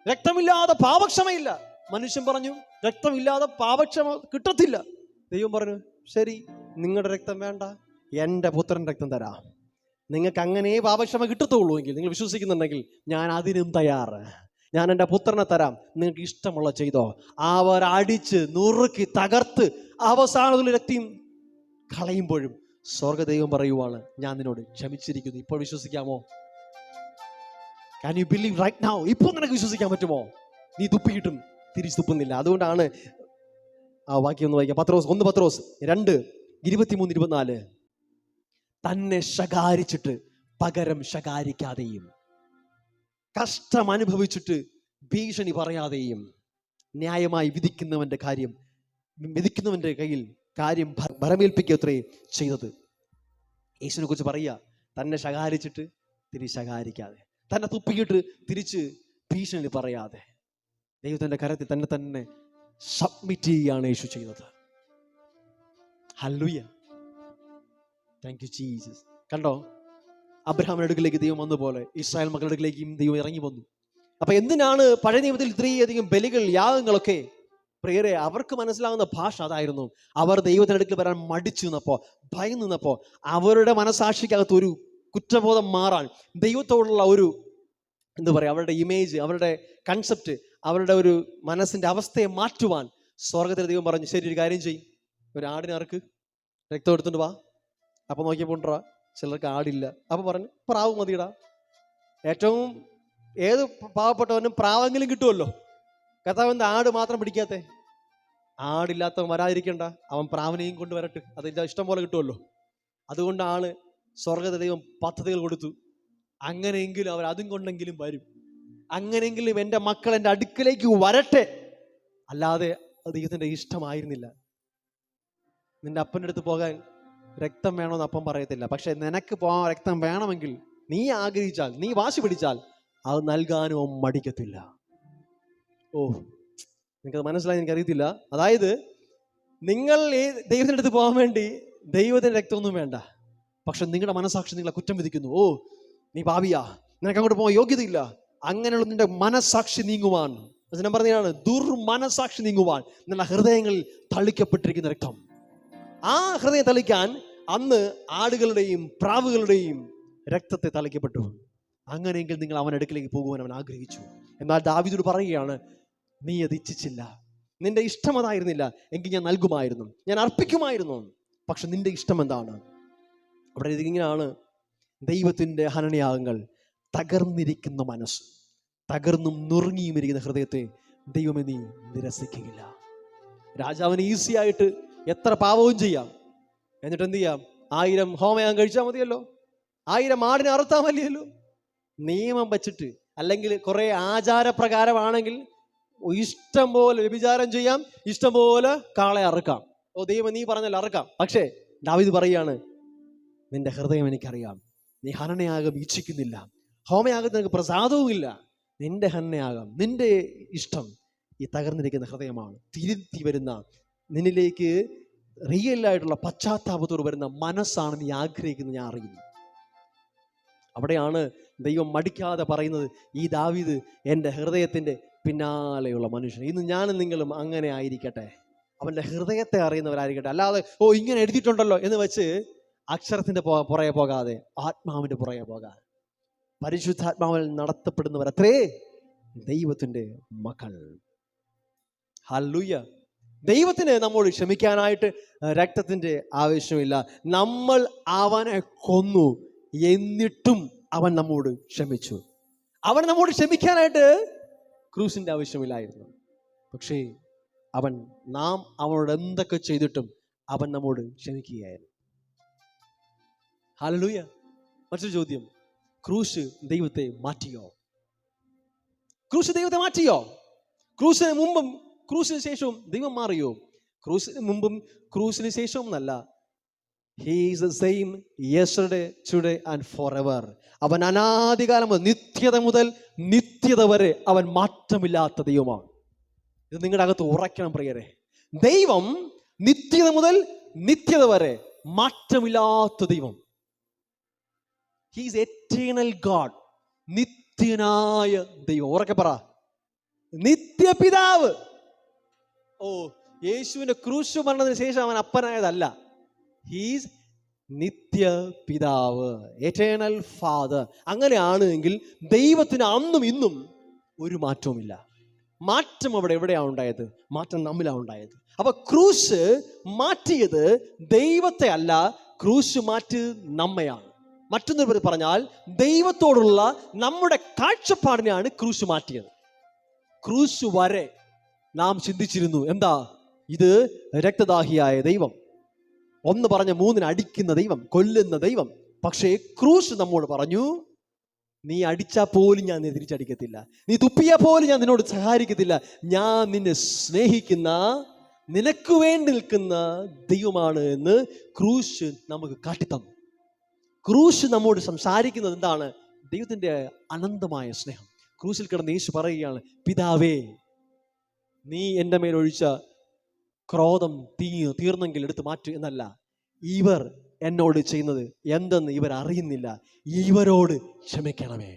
Speaker 1: രക്തമില്ലാതെ പാപക്ഷമയില്ല. മനുഷ്യൻ പറഞ്ഞു രക്തമില്ലാതെ പാപക്ഷമ കിട്ടത്തില്ല. ദൈവം പറഞ്ഞു, ശരി, നിങ്ങളുടെ രക്തം വേണ്ട, എൻ്റെ പുത്രന്റെ രക്തം തരാം. നിങ്ങൾക്ക് അങ്ങനെ പാപക്ഷമ കിട്ടത്തുള്ളൂ എങ്കിൽ, നിങ്ങൾ വിശ്വസിക്കുന്നുണ്ടെങ്കിൽ, ഞാൻ അതിനും തയ്യാറ്. ഞാൻ എൻ്റെ പുത്രനെ തരാം, നിങ്ങൾക്ക് ഇഷ്ടമുള്ള ചെയ്തോ. അവർ അടിച്ച് നുറുക്കി തകർത്ത് അവസാനത്തിൽ രക്തം കളയുമ്പോഴും സ്വർഗ്ഗദൈവം പറയുവാണ്, ഞാൻ നിന്നോട് ക്ഷമിച്ചിരിക്കുന്നു. ഇപ്പോൾ വിശ്വസിക്കാമോ? Can you believe right now? ഇപ്പോൾ നിനക്ക് വിശ്വസിക്കാൻ പറ്റുമോ? നീ തുപ്പിയിട്ടും തിരിച്ചു തുപ്പുന്നില്ല. അതുകൊണ്ടാണ് ആ വാക്യം ഒന്ന് വായിക്കാം. 1 പത്രോസ് 2:23-24. തന്നെ ശകാരിച്ചിട്ട് പകരം ശകാരിക്കാതെയും, കഷ്ടം അനുഭവിച്ചിട്ട് ഭീഷണി പറയാതെയും, ന്യായമായി വിധിക്കുന്നവന്റെ കയ്യിൽ കാര്യം ഭരമേൽപ്പിക്കത്രേ ചെയ്തത്. യേശുവിനെ കുറിച്ച് പറയുക, തന്നെ ശകാരിച്ചിട്ട് തിരിച്ച് ശകാരിക്കാതെ, തന്നെ തുപ്പിയിട്ട് തിരിച്ച് ഭീഷണി പറയാതെ, ദൈവത്തിന്റെ കരത്തിൽ തന്നെ സബ്മിറ്റ് ചെയ്യുകയാണ് യേശു ചെയ്തത്. Hallelujah, thank you Jesus. കണ്ടോ, അബ്രഹാമിന്റെ അടുക്കിലേക്ക് ദൈവം വന്ന പോലെ ഇസ്രായേൽ മക്കളുടെ അടുക്കിലേക്കും ദൈവം ഇറങ്ങി വന്നു. അപ്പൊ എന്തിനാണ് പഴയ നിയമത്തിൽ ഇത്രയധികം ബലികൾ, യാഗങ്ങളൊക്കെ? പ്രിയരെ, അവർക്ക് മനസ്സിലാവുന്ന ഭാഷ അതായിരുന്നു. അവർ ദൈവത്തിന്റെ അടുക്കൽ വരാൻ മടിച്ചു നിന്നപ്പോ, ഭയന്നു നിന്നപ്പോ, അവരുടെ മനസാക്ഷിക്കകത്ത് ഒരു കുറ്റബോധം മാറാൻ, ദൈവത്തോടുള്ള ഒരു അവരുടെ ഇമേജ്, അവരുടെ കൺസെപ്റ്റ്, അവരുടെ ഒരു മനസ്സിന്റെ അവസ്ഥയെ മാറ്റുവാൻ സ്വർഗ്ഗത്തിലെ ദൈവം പറഞ്ഞു, ശരി, ഒരു കാര്യം ചെയ്യും, ഒരു ആടിനെ അറുക്ക്, രക്തം എടുത്തുകൊണ്ട് വാ. അപ്പൊ നോക്കിയപ്പോണ്ടാ ചിലർക്ക് ആടില്ല. അപ്പൊ പറഞ്ഞു, പ്രാവ് മതിയിടാ. ഏറ്റവും ഏത് പാവപ്പെട്ടവനും പ്രാവെങ്കിലും കിട്ടുമല്ലോ. കർത്താവിന്റെ ആട് മാത്രം പിടിക്കാത്തെ? ആടില്ലാത്തവൻ വരാതിരിക്കണ്ട, അവൻ പ്രാവിനെയും കൊണ്ട് വരട്ടെ, അതിന്റെ ഇഷ്ടം പോലെ കിട്ടുമല്ലോ. അതുകൊണ്ടാണ് സ്വർഗ്ഗത്തിലെ ദൈവം പദ്ധതികൾ കൊടുത്തു. അങ്ങനെയെങ്കിലും അവർ അതും കൊണ്ടെങ്കിലും വരും, അങ്ങനെയെങ്കിലും എൻ്റെ മക്കൾ എൻ്റെ അടുക്കലേക്ക് വരട്ടെ. അല്ലാതെ ദൈവത്തിന്റെ ഇഷ്ടമായിരുന്നില്ല. നിന്റെ അപ്പൻ്റെ അടുത്ത് പോകാൻ രക്തം വേണമെന്ന് അപ്പം പറയത്തില്ല. പക്ഷെ നിനക്ക് പോകാൻ രക്തം വേണമെങ്കിൽ നീ ആഗ്രഹിച്ചാൽ, നീ വാശി പിടിച്ചാൽ, അത് നൽകാനും മടിക്കത്തില്ല. ഓ, നിങ്ങൾക്കത് മനസ്സിലായി? എനിക്കറിയത്തില്ല. അതായത് നിങ്ങൾ ദൈവത്തിൻ്റെ അടുത്ത് പോകാൻ വേണ്ടി ദൈവത്തിന്റെ രക്തമൊന്നും വേണ്ട, പക്ഷെ നിങ്ങളുടെ മനസാക്ഷി നിങ്ങളെ കുറ്റം വിധിക്കുന്നു. ഓ, നീ പാപിയാ, നിനക്ക് അങ്ങോട്ട് പോകാൻ യോഗ്യതയില്ല. അങ്ങനെയുള്ള നിന്റെ മനസാക്ഷി നീങ്ങുവാൻ, ഞാൻ പറഞ്ഞതാണ്, ദുർമനസാക്ഷി നീങ്ങുവാൻ നിങ്ങളുടെ ഹൃദയങ്ങളിൽ തളിക്കപ്പെട്ടിരിക്കുന്ന രക്തം. ആ ഹൃദയം തളിക്കാൻ അന്ന് ആടുകളുടെയും പ്രാവുകളുടെയും രക്തത്തെ തളിക്കപ്പെട്ടു. അങ്ങനെയെങ്കിൽ നിങ്ങൾ അവൻ അടുക്കിലേക്ക് പോകുവാൻ അവൻ ആഗ്രഹിച്ചു. എന്നാൽ ദാവീദോട് പറയുകയാണ്, നീ അത് ഇച്ഛിച്ചില്ല, നിന്റെ ഇഷ്ടം അതായിരുന്നില്ല എങ്കിൽ ഞാൻ നൽകുമായിരുന്നു, ഞാൻ അർപ്പിക്കുമായിരുന്നു. പക്ഷെ നിന്റെ ഇഷ്ടം എന്താണ്? അവിടെ ഇങ്ങനെയാണ്, ദൈവത്തിന്റെ ഹനനയാഗങ്ങൾ തകർന്നിരിക്കുന്ന മനസ്സ്, തകർന്നും നുറുങ്ങിയും ഇരിക്കുന്ന ഹൃദയത്തെ ദൈവമേ നീ നിരസിക്കുകയില്ല. രാജാവിന് ഈസി ആയിട്ട് എത്ര പാപവും ചെയ്യാം, എന്നിട്ട് എന്ത് ചെയ്യാം? 1000 ഹോമയാഗം കഴിച്ചാൽ മതിയല്ലോ, 1000 ആടിനെ അറുത്താൽ മതിയല്ലോ. നിയമം വെച്ചിട്ട്, അല്ലെങ്കിൽ കുറെ ആചാരപ്രകാരമാണെങ്കിൽ ഇഷ്ടം പോലെ വ്യഭിചാരം ചെയ്യാം, ഇഷ്ടം പോലെ കാളെ അറുക്കാം. ഓ ദൈവം നീ പറഞ്ഞല്ലോ അറുക്കാം. പക്ഷേ ദാവീദ് പറയാണ്, നിന്റെ ഹൃദയം എനിക്കറിയാം, നീ ഹനനയാഗം ഇച്ഛിക്കുന്നില്ല, ഹോമയാഗത്തിന് നിനക്ക് പ്രസാദവും ഇല്ല. നിന്റെ ഹനനയാഗം, നിന്റെ ഇഷ്ടം ഈ തകർന്നിരിക്കുന്ന ഹൃദയമാണ്. തിരുത്തി വരുന്ന, നിന്നിലേക്ക് റിയൽ ആയിട്ടുള്ള പശ്ചാത്താപത്തോട് വരുന്ന മനസ്സാണ് നീ ആഗ്രഹിക്കുന്നത്, ഞാൻ അറിയുന്നു. അവിടെയാണ് ദൈവം മടിക്കാതെ പറയുന്നത്, ഈ ദാവീദ് എൻ്റെ ഹൃദയത്തിന്റെ പിന്നാലെയുള്ള മനുഷ്യൻ. ഇന്ന് ഞാനും നിങ്ങളും അങ്ങനെ ആയിരിക്കട്ടെ, അവന്റെ ഹൃദയത്തെ അറിയുന്നവരായിരിക്കട്ടെ. അല്ലാതെ ഓ ഇങ്ങനെ എഴുതിയിട്ടുണ്ടല്ലോ എന്ന് വെച്ച് അക്ഷരത്തിന്റെ പുറകെ പോകാതെ ആത്മാവിന്റെ പുറകെ പോകാൻ, പരിശുദ്ധാത്മാവിൽ നടത്തപ്പെടുന്നവർ അത്രേ ദൈവത്തിന്റെ മക്കൾ. ഹല്ലേലൂയ. ദൈവത്തിന് നമ്മോട് ക്ഷമിക്കാനായിട്ട് രക്തത്തിന്റെ ആവശ്യമില്ല. നമ്മൾ അവനെ കൊന്നു, എന്നിട്ടും അവൻ നമ്മോട് ക്ഷമിച്ചു. അവൻ നമ്മോട് ക്ഷമിക്കാനായിട്ട് ക്രൂസിന്റെ ആവശ്യമില്ലായിരുന്നു. പക്ഷേ നാം അവനോട് എന്തൊക്കെ ചെയ്തിട്ടും അവൻ നമ്മോട് ക്ഷമിക്കുകയായിരുന്നു. ഹല്ലേലൂയ. മറ്റൊരു ചോദ്യം, ക്രൂശ് ദൈവത്തെ മാറ്റിയോ? ക്രൂശ് ദൈവത്തെ മാറ്റിയോ? ക്രൂശിന് മുമ്പും ക്രൂശിന് ശേഷവും ദൈവം മാറിയോ? ക്രൂശിന് മുമ്പും ക്രൂശിന് ശേഷവും എന്നല്ല, He is the same yesterday, today and forever. അവൻ അനാദികാലം മുതൽ, നിത്യത മുതൽ നിത്യത വരെ അവൻ മാറ്റമില്ലാത്ത ദൈവമാണ്. ഇത് നിങ്ങളുടെ അകത്ത് ഉറയ്ക്കണം പ്രിയരെ. ദൈവം നിത്യത മുതൽ നിത്യത വരെ മാറ്റമില്ലാത്ത ദൈവം. He is eternal God. നിത്യനായ ദൈവം. ഉറക്കെ പറ, നിത്യപിതാവ്. ഓ, യേശുവിന്റെ ക്രൂശ് മരണത്തിന് ശേഷം അവൻ അപ്പനായതല്ല. ഹീസ് നിത്യ പിതാവ്, എറ്റേണൽ ഫാദർ. അങ്ങനെയാണ് എങ്കിൽ ദൈവത്തിന് അന്നും ഇന്നും ഒരു മാറ്റവുമില്ല. മാറ്റം അവിടെ എവിടെയാണ് ഉണ്ടായത്? മാറ്റം നമ്മിലാണ് ഉണ്ടായത്. അപ്പൊ ക്രൂശ് മാറ്റിയത് ദൈവത്തെ അല്ല, ക്രൂശ് മാറ്റി നമ്മയാണ്. മറ്റൊന്ന് പറഞ്ഞാൽ ദൈവത്തോടുള്ള നമ്മുടെ കാഴ്ചപ്പാടിനെയാണ് ക്രൂശ് മാറ്റിയത്. ക്രൂശ് വരെ നാം ചിന്തിച്ചിരുന്നു, എന്താ ഇത്? രക്തദാഹിയായ ദൈവം, ഒന്ന് പറഞ്ഞ മൂന്നിന് അടിക്കുന്ന ദൈവം, കൊല്ലുന്ന ദൈവം. പക്ഷേ ക്രൂശ് നമ്മോട് പറഞ്ഞു, നീ അടിച്ചാൽ പോലും ഞാൻ നിന്നെ തിരിച്ചടിക്കത്തില്ല, നീ തുപ്പിയാൽ പോലും ഞാൻ നിന്നോട് സഹായിക്കത്തില്ല, ഞാൻ നിന്നെ സ്നേഹിക്കുന്ന, നിനക്ക് വേണ്ടി നിൽക്കുന്ന ദൈവമാണ് എന്ന് ക്രൂശ് നമുക്ക് കാട്ടിത്തന്നു. ക്രൂശ് നമ്മോട് സംസാരിക്കുന്നത് എന്താണ്? ദൈവത്തിന്റെ അനന്തമായ സ്നേഹം. ക്രൂശിൽ കിടന്ന് യേശു പറയുകയാണ്, പിതാവേ, നീ എൻ്റെ മേൽ ഒഴിച്ച ക്രോധം തീർന്നെങ്കിൽ എടുത്ത് മാറ്റു എന്നല്ല, ഇവർ എന്നോട് ചെയ്യുന്നത് എന്തെന്ന് ഇവർ അറിയുന്നില്ല, ഇവരോട് ക്ഷമിക്കണമേ.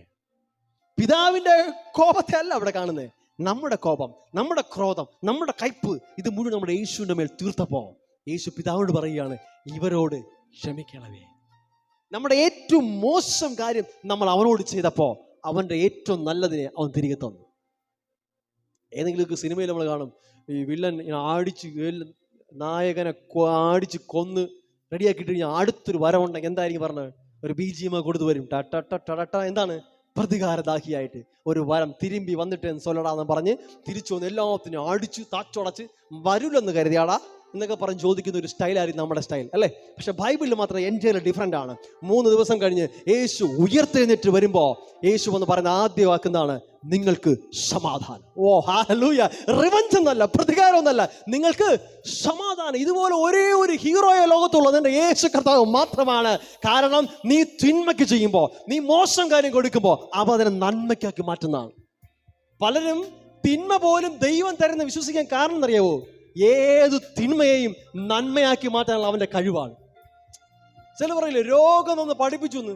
Speaker 1: പിതാവിന്റെ കോപത്തെ അല്ല അവിടെ കാണുന്നത്, നമ്മുടെ കോപം, നമ്മുടെ ക്രോധം, നമ്മുടെ കയ്പ്, ഇത് മുഴുവൻ നമ്മുടെ യേശുവിന്റെ മേൽ തീർത്തപ്പോ യേശു പിതാവിനോട് പറയുകയാണ്, ഇവരോട് ക്ഷമിക്കണമേ. നമ്മുടെ ഏറ്റവും മോശം കാര്യം നമ്മൾ അവനോട് ചെയ്തപ്പോ അവന്റെ ഏറ്റവും നല്ലതിനെ അവൻ തിരികെ തന്നു. ഏതെങ്കിലും സിനിമയിൽ നമ്മൾ കാണും, ഈ വില്ലൻ ആടിച്ച് നായകനെ ആടിച്ച് കൊന്ന് റെഡിയാക്കിയിട്ട് കഴിഞ്ഞാൽ അടുത്തൊരു വരവുണ്ടെങ്കിൽ എന്തായിരിക്കും പറഞ്ഞത്? ഒരു BGM കൊടുത്തു വരും, എന്താണ്? പ്രതികാരദാഹിയായിട്ട് ഒരു വരം തിരുമ്പി വന്നിട്ട് സൊല്ലടാന്ന് പറഞ്ഞ് തിരിച്ചു വന്ന് എല്ലാത്തിനും അടിച്ചു താച്ചോടച്ച് വരൂലെന്ന് കരുതിയാടാ എന്നൊക്കെ പറഞ്ഞ് ചോദിക്കുന്ന ഒരു സ്റ്റൈലായിരിക്കും നമ്മുടെ സ്റ്റൈൽ, അല്ലേ? പക്ഷെ ബൈബിളിൽ മാത്രം എൻറ്റയർലി ഡിഫറെൻ്റ് ആണ്. 3 ദിവസം കഴിഞ്ഞ് യേശു ഉയർത്തെഴുന്നേറ്റ് വരുമ്പോൾ യേശു എന്ന് പറയുന്ന ആദ്യ വാക്കെന്താണ്? നിങ്ങൾക്ക് സമാധാനം. ഓ ഹല്ലേലൂയ! റിവഞ്ച് എന്നല്ല, പ്രതികാരം എന്നല്ല, നിങ്ങൾക്ക് സമാധാനം. ഇതുപോലെ ഒരേ ഒരു ഹീറോയെ ലോകത്തുള്ളത് എൻ്റെ യേശു കർത്താവ് മാത്രമാണ്. കാരണം നീ തിന്മയ്ക്ക് ചെയ്യുമ്പോൾ, നീ മോശം കാര്യം കൊടുക്കുമ്പോൾ അവ അതിനെ നന്മയ്ക്കാക്കി മാറ്റുന്നതാണ്. പലരും തിന്മ പോലും ദൈവം തരുന്ന വിശ്വസിക്കാൻ കാരണം എന്നറിയാവോ? ഏത് തിന്മയെയും നന്മയാക്കി മാറ്റാനുള്ള അവന്റെ കഴിവാണ്. ചില പറയില്ലേ, രോഗം ഒന്ന് പഠിപ്പിച്ചു എന്ന്.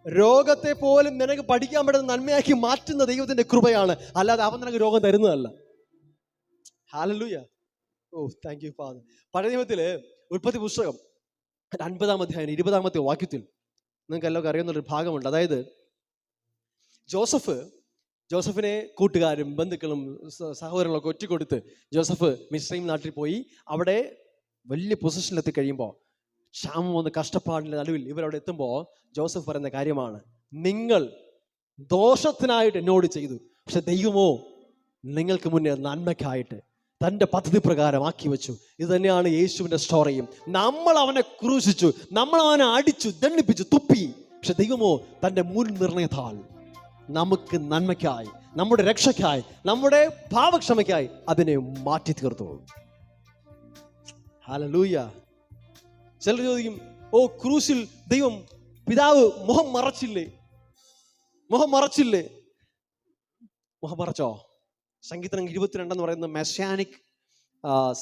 Speaker 1: രോഗത്തെ പോലും നിനക്ക് പഠിക്കാൻ പറ്റുന്ന നന്മയാക്കി മാറ്റുന്ന ദൈവത്തിന്റെ കൃപയാണ്, അല്ലാതെ അവൻ നിനക്ക് രോഗം തരുന്നതല്ല. Hallelujah! Oh thank you father. പഴയ നിയമത്തില് ഉൽപ്പത്തി പുസ്തകം 50-ാം അധ്യായം 20-ാമത്തെ വാക്യത്തിൽ നിങ്ങൾക്ക് എല്ലാവർക്കും അറിയുന്നൊരു ഭാഗമുണ്ട്. അതായത് ജോസഫിനെ കൂട്ടുകാരും ബന്ധുക്കളും സഹോദരങ്ങളൊക്കെ ഒറ്റക്കൊടുത്ത് ജോസഫ് മിസ്രൈം നാട്ടിൽ പോയി. അവിടെ വലിയ പൊസിഷനിലെത്തി കഴിയുമ്പോൾ, ക്ഷാമം വന്ന് കഷ്ടപ്പാടിൻ്റെ നടുവിൽ ഇവരവിടെ എത്തുമ്പോൾ ജോസഫ് പറയുന്ന കാര്യമാണ്, നിങ്ങൾ ദോഷത്തിനായിട്ട് എന്നോട് ചെയ്തു, പക്ഷെ ദൈവമോ നിങ്ങൾക്ക് മുന്നേ നന്മയ്ക്കായിട്ട് തൻ്റെ പദ്ധതി പ്രകാരം ആക്കി വെച്ചു. ഇത് തന്നെയാണ് യേശുവിൻ്റെ സ്റ്റോറിയും. നമ്മൾ അവനെ ക്രൂശിച്ചു, നമ്മൾ അവനെ അടിച്ചു, ദണ്ഡിപ്പിച്ചു, തുപ്പി, പക്ഷെ ദൈവമോ തൻ്റെ മുൻ നിർണയത്താൽ നമുക്ക് നന്മയ്ക്കായി, നമ്മുടെ രക്ഷയ്ക്കായി, നമ്മുടെ പാപക്ഷമയ്ക്കായി അതിനെ മാറ്റി തീർത്തു. ഹല്ലേലൂയ! ചിലർ ചോദിക്കും, ഓ ക്രൂശിൽ ദൈവം പിതാവ് മുഖം മറച്ചില്ലേ? മുഖം മറച്ചോ? സങ്കീർത്തനം 22 എന്ന് പറയുന്നത് മെസ്യാനിക്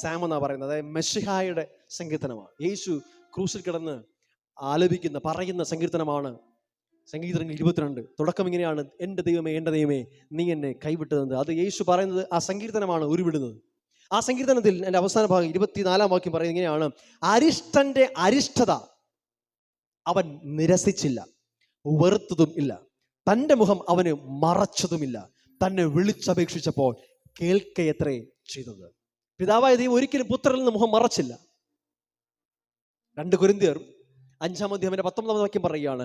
Speaker 1: സാം എന്നാണ് പറയുന്നത്, അതായത് മെസ്സിഹായുടെ സങ്കീർത്തനമാണ്. യേശു ക്രൂശിൽ കിടന്ന് ആലപിക്കുന്ന പറയുന്ന സങ്കീർത്തനമാണ് സങ്കീർത്തനം 22. തുടക്കം ഇങ്ങനെയാണ്, എൻ്റെ ദൈവമേ നീ എന്നെ കൈവിട്ടത്. അത് യേശു പറയുന്നത് ആ സങ്കീർത്തനമാണ് ഉരുവിടുന്നത്. ആ സങ്കീർത്തനത്തിൽ എൻ്റെ അവസാന ഭാഗം 24-ാം വാക്യം പറയുന്നത് ഇങ്ങനെയാണ്, അരിഷ്ടന്റെ അരിഷ്ടത അവൻ നിരസിച്ചില്ല, വെറുത്തതും ഇല്ല, തൻ്റെ മുഖം അവന് മറച്ചതുമില്ല, തന്നെ വിളിച്ചപേക്ഷിച്ചപ്പോൾ കേൾക്കയത്രേ ചെയ്തത്. പിതാവായ ദൈവം ഒരിക്കലും പുത്രനിൽ നിന്ന് മുഖം മറച്ചില്ല. 2 കൊരിന്ത്യർ 5-ാം അധ്യായം 19-ാം വാക്യം പറയുകയാണ്,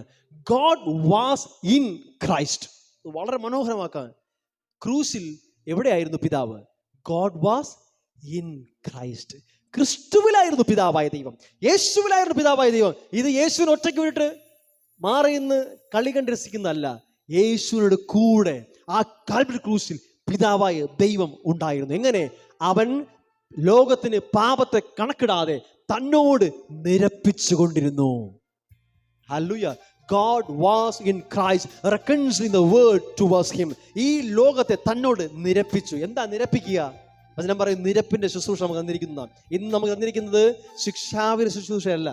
Speaker 1: ഗോഡ് വാസ് ഇൻ ക്രൈസ്റ്റ്. വളരെ മനോഹരമാക്കാൻ, ക്രൂസിൽ എവിടെയായിരുന്നു പിതാവ്? God was in Christ. ക്രിസ്തുവിലായിരുന്നു പിതാവായ ദൈവം, യേശുവിലായിരുന്നു പിതാവായ ദൈവം. ഇത് യേശുവിനെ ഒറ്റയ്ക്ക് വിട്ട് മാറി നിന്ന് കളി കണ്ട് രസിക്കുന്നതല്ല, യേശുവിനോട് കൂടെ ആ കാൽവരി ക്രൂസിൽ പിതാവായ ദൈവം ഉണ്ടായിരുന്നു. എങ്ങനെ? അവൻ ലോകത്തിന് പാപത്തെ കണക്കിടാതെ തന്നോട് നിരപ്പിച്ചുകൊണ്ടിരുന്നു. Hallelujah! God was in Christ reconciling the world towards him. ഈ ലോകത്തെ തന്നോട് നിരപ്പിച്ചു. എന്താ നിരപ്പിക്കുക? വചനം പറയും, നിരപ്പിന്റെ ശുശ്രൂഷ നമുക്ക് തന്നിരിക്കുന്നതാണ്. ഇന്ന് നമുക്ക് തന്നിരിക്കുന്നത് ശിക്ഷാവിന്റെ ശുശ്രൂഷയല്ല,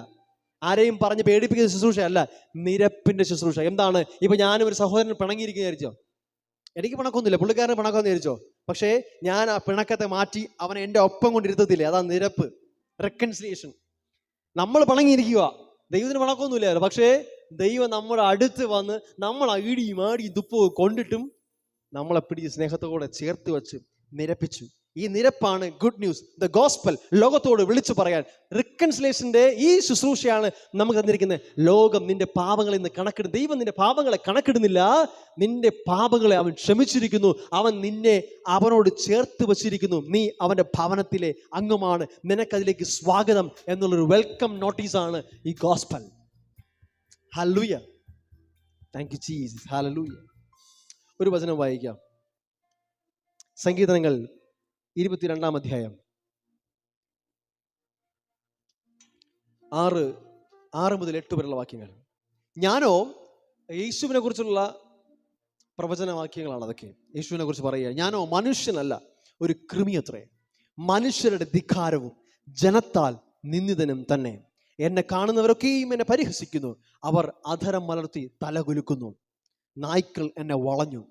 Speaker 1: ആരെയും പറഞ്ഞ് പേടിപ്പിക്കുന്ന ശുശ്രൂഷയല്ല, നിരപ്പിന്റെ ശുശ്രൂഷ. എന്താണ്? ഇപ്പൊ ഞാനും ഒരു സഹോദരൻ പിണങ്ങിയിരിക്കുന്ന വിചാരിച്ചോ, എനിക്ക് പിണക്കൊന്നുമില്ല, പുള്ളിക്കാരന് പിണക്കമെന്ന് വിചാരിച്ചോ, പക്ഷേ ഞാൻ ആ പിണക്കത്തെ മാറ്റി അവനെ എൻ്റെ ഒപ്പം കൊണ്ടിരുത്തത്തില്ലേ, അതാ നിരപ്പ്, റെക്കൺസിലിയേഷൻ. നമ്മൾ പിണങ്ങിയിരിക്കുക, ദൈവത്തിന് പണക്കൊന്നുമില്ലായിരുന്നു. പക്ഷേ ദൈവം നമ്മുടെ അടുത്ത് വന്ന് നമ്മൾ ഇടിയും ആടിയും തുപ്പവും കൊണ്ടിട്ടും നമ്മളെ പിടിച്ച് സ്നേഹത്തോടെ ചേർത്ത് വെച്ച് നിരപ്പിച്ചു. ഈ നിരപ്പാണ് ഗുഡ് ന്യൂസ്, ദ ഗോസ്പൽ. ലോകത്തോട് വിളിച്ചു പറയാൻ റിക്കൺസിലേഷന്റെ ഈ ശുശ്രൂഷയാണ് നമുക്ക് തന്നിരിക്കുന്നത്. ലോകം നിന്റെ പാപങ്ങളിൽ നിന്ന് കണക്കിടും. ദൈവം നിന്റെ പാപങ്ങളെ കണക്കിടുന്നില്ല. നിന്റെ പാപങ്ങളെ അവൻ ക്ഷമിച്ചിരിക്കുന്നു. അവൻ നിന്നെ അവനോട് ചേർത്ത് വച്ചിരിക്കുന്നു. നീ അവന്റെ ഭവനത്തിലെ അംഗമാണ്. നിനക്കതിലേക്ക് സ്വാഗതം എന്നുള്ളൊരു വെൽക്കം നോട്ടീസാണ് ഈ gospel. Hallelujah, thank you Jesus, hallelujah. ഒരു വചനം വായിക്കാം. സങ്കീർത്തനങ്ങൾ 22-ാം അധ്യായം 6 മുതൽ 8 വരെയുള്ള വാക്യങ്ങൾ. ഞാനോ യേശുവിനെ കുറിച്ചുള്ള പ്രവചന വാക്യങ്ങളാണ് അതൊക്കെ. യേശുവിനെ കുറിച്ച് പറയുക, ഞാനോ മനുഷ്യനല്ല, ഒരു കൃമിയത്രേ, മനുഷ്യരുടെ ധിക്കാരവും ജനത്താൽ നിന്ദിതനും തന്നെ. എന്നെ കാണുന്നവരൊക്കെയും എന്നെ പരിഹസിക്കുന്നു. അവർ അധരം മലർത്തി തലകുലുക്കുന്നു. നായ്ക്കൾ എന്നെ വളഞ്ഞു,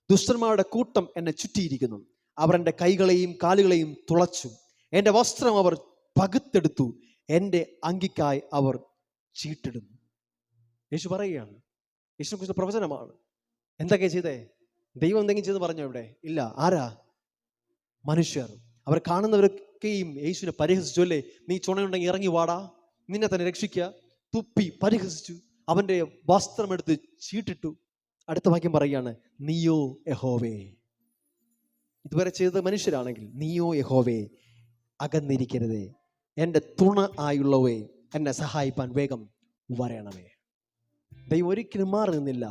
Speaker 1: ദുഷ്ടന്മാരുടെ കൂട്ടം എന്നെ ചുറ്റിയിരിക്കുന്നു. അവർ എൻ്റെ കൈകളെയും കാലുകളെയും തുളച്ചു. എൻ്റെ വസ്ത്രം അവർ പകുത്തെടുത്തു. എൻ്റെ അങ്കിക്കായി അവർ ചീട്ടിടുന്നു. യേശു പറയുകയാണ്, യേശുവിനെ കുറിച്ച് പ്രവചനമാണ്. എന്തൊക്കെ ചെയ്തേ? ദൈവം എന്തെങ്കിലും ചെയ്ത് പറഞ്ഞോ? ഇവിടെ ഇല്ല. ആരാ? മനുഷ്യർ. അവർ കാണുന്നവരൊക്കെയും യേശുവിനെ പരിഹസിച്ചു. അല്ലേ, നീ ചുണയുണ്ടെങ്കിൽ ഇറങ്ങി വാടാ, നിന്നെ തന്നെ രക്ഷിക്കുക. തുപ്പി പരിഹസിച്ചു. അവൻ്റെ വസ്ത്രമെടുത്ത് ചീട്ടിട്ടു. അടുത്ത വാക്യം പറയുകയാണ്, നീയോ യഹോവേ. ഇതുവരെ ചെയ്തത് മനുഷ്യരാണെങ്കിൽ, നീയോ യഹോവേ അകന്നിരിക്കരുതേ, എൻ്റെ തുണ ആയുള്ളവേ എന്നെ സഹായിപ്പാൻ വേഗം വരണമേ. ദൈവം ഒരിക്കലും മാറി നിന്നില്ല.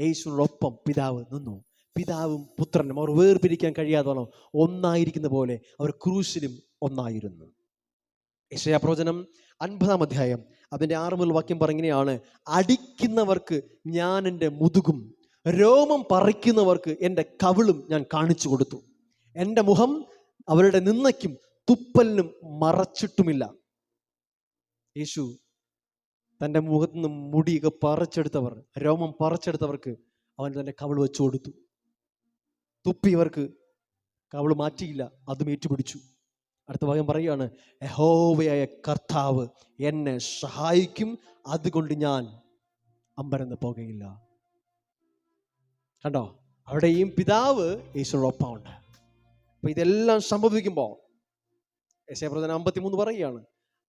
Speaker 1: യേശുവിനോടൊപ്പം പിതാവ് നിന്നു. പിതാവും പുത്രനും അവർ വേർപിരിക്കാൻ കഴിയാതോളം ഒന്നായിരിക്കുന്ന പോലെ അവർ ക്രൂശിലും ഒന്നായിരുന്നു. യെശയ്യാ പ്രവചനം 50-ാം അധ്യായം അതിൻ്റെ 6 മുതൽ വാക്യം പറഞ്ഞിങ്ങനെയാണ്, അടിക്കുന്നവർക്ക് ഞാൻ എൻ്റെ മുതുകും രോമം പറിക്കുന്നവർക്ക് എൻ്റെ കവിളും ഞാൻ കാണിച്ചു കൊടുത്തു. എൻ്റെ മുഖം അവരുടെ നിന്ദയ്ക്കും തുപ്പലിനും മറച്ചിട്ടുമില്ല. യേശു തൻ്റെ മുഖത്ത് നിന്ന് മുടിയൊക്കെ പറിച്ചെടുത്തവർ, രോമം പറിച്ചെടുത്തവർക്ക് അവൻ തൻ്റെ കവിൾ വെച്ചു കൊടുത്തു. തുപ്പിയവർക്ക് കവിൾ മാറ്റിയില്ല, അതും ഏറ്റുപിടിച്ചു. അടുത്ത ഭാഗം പറയുകയാണ്, യഹോവയായ കർത്താവ് എന്നെ സഹായിക്കും, അതുകൊണ്ട് ഞാൻ അമ്പരന്ന് പോകുകയില്ല. കണ്ടോ, അവിടെയും പിതാവ് യേശുവിനോടൊപ്പമുണ്ട്. അപ്പൊ ഇതെല്ലാം സംഭവിക്കുമ്പോൾ യെശയ്യാ പ്രവചനം 53 പറയുകയാണ്,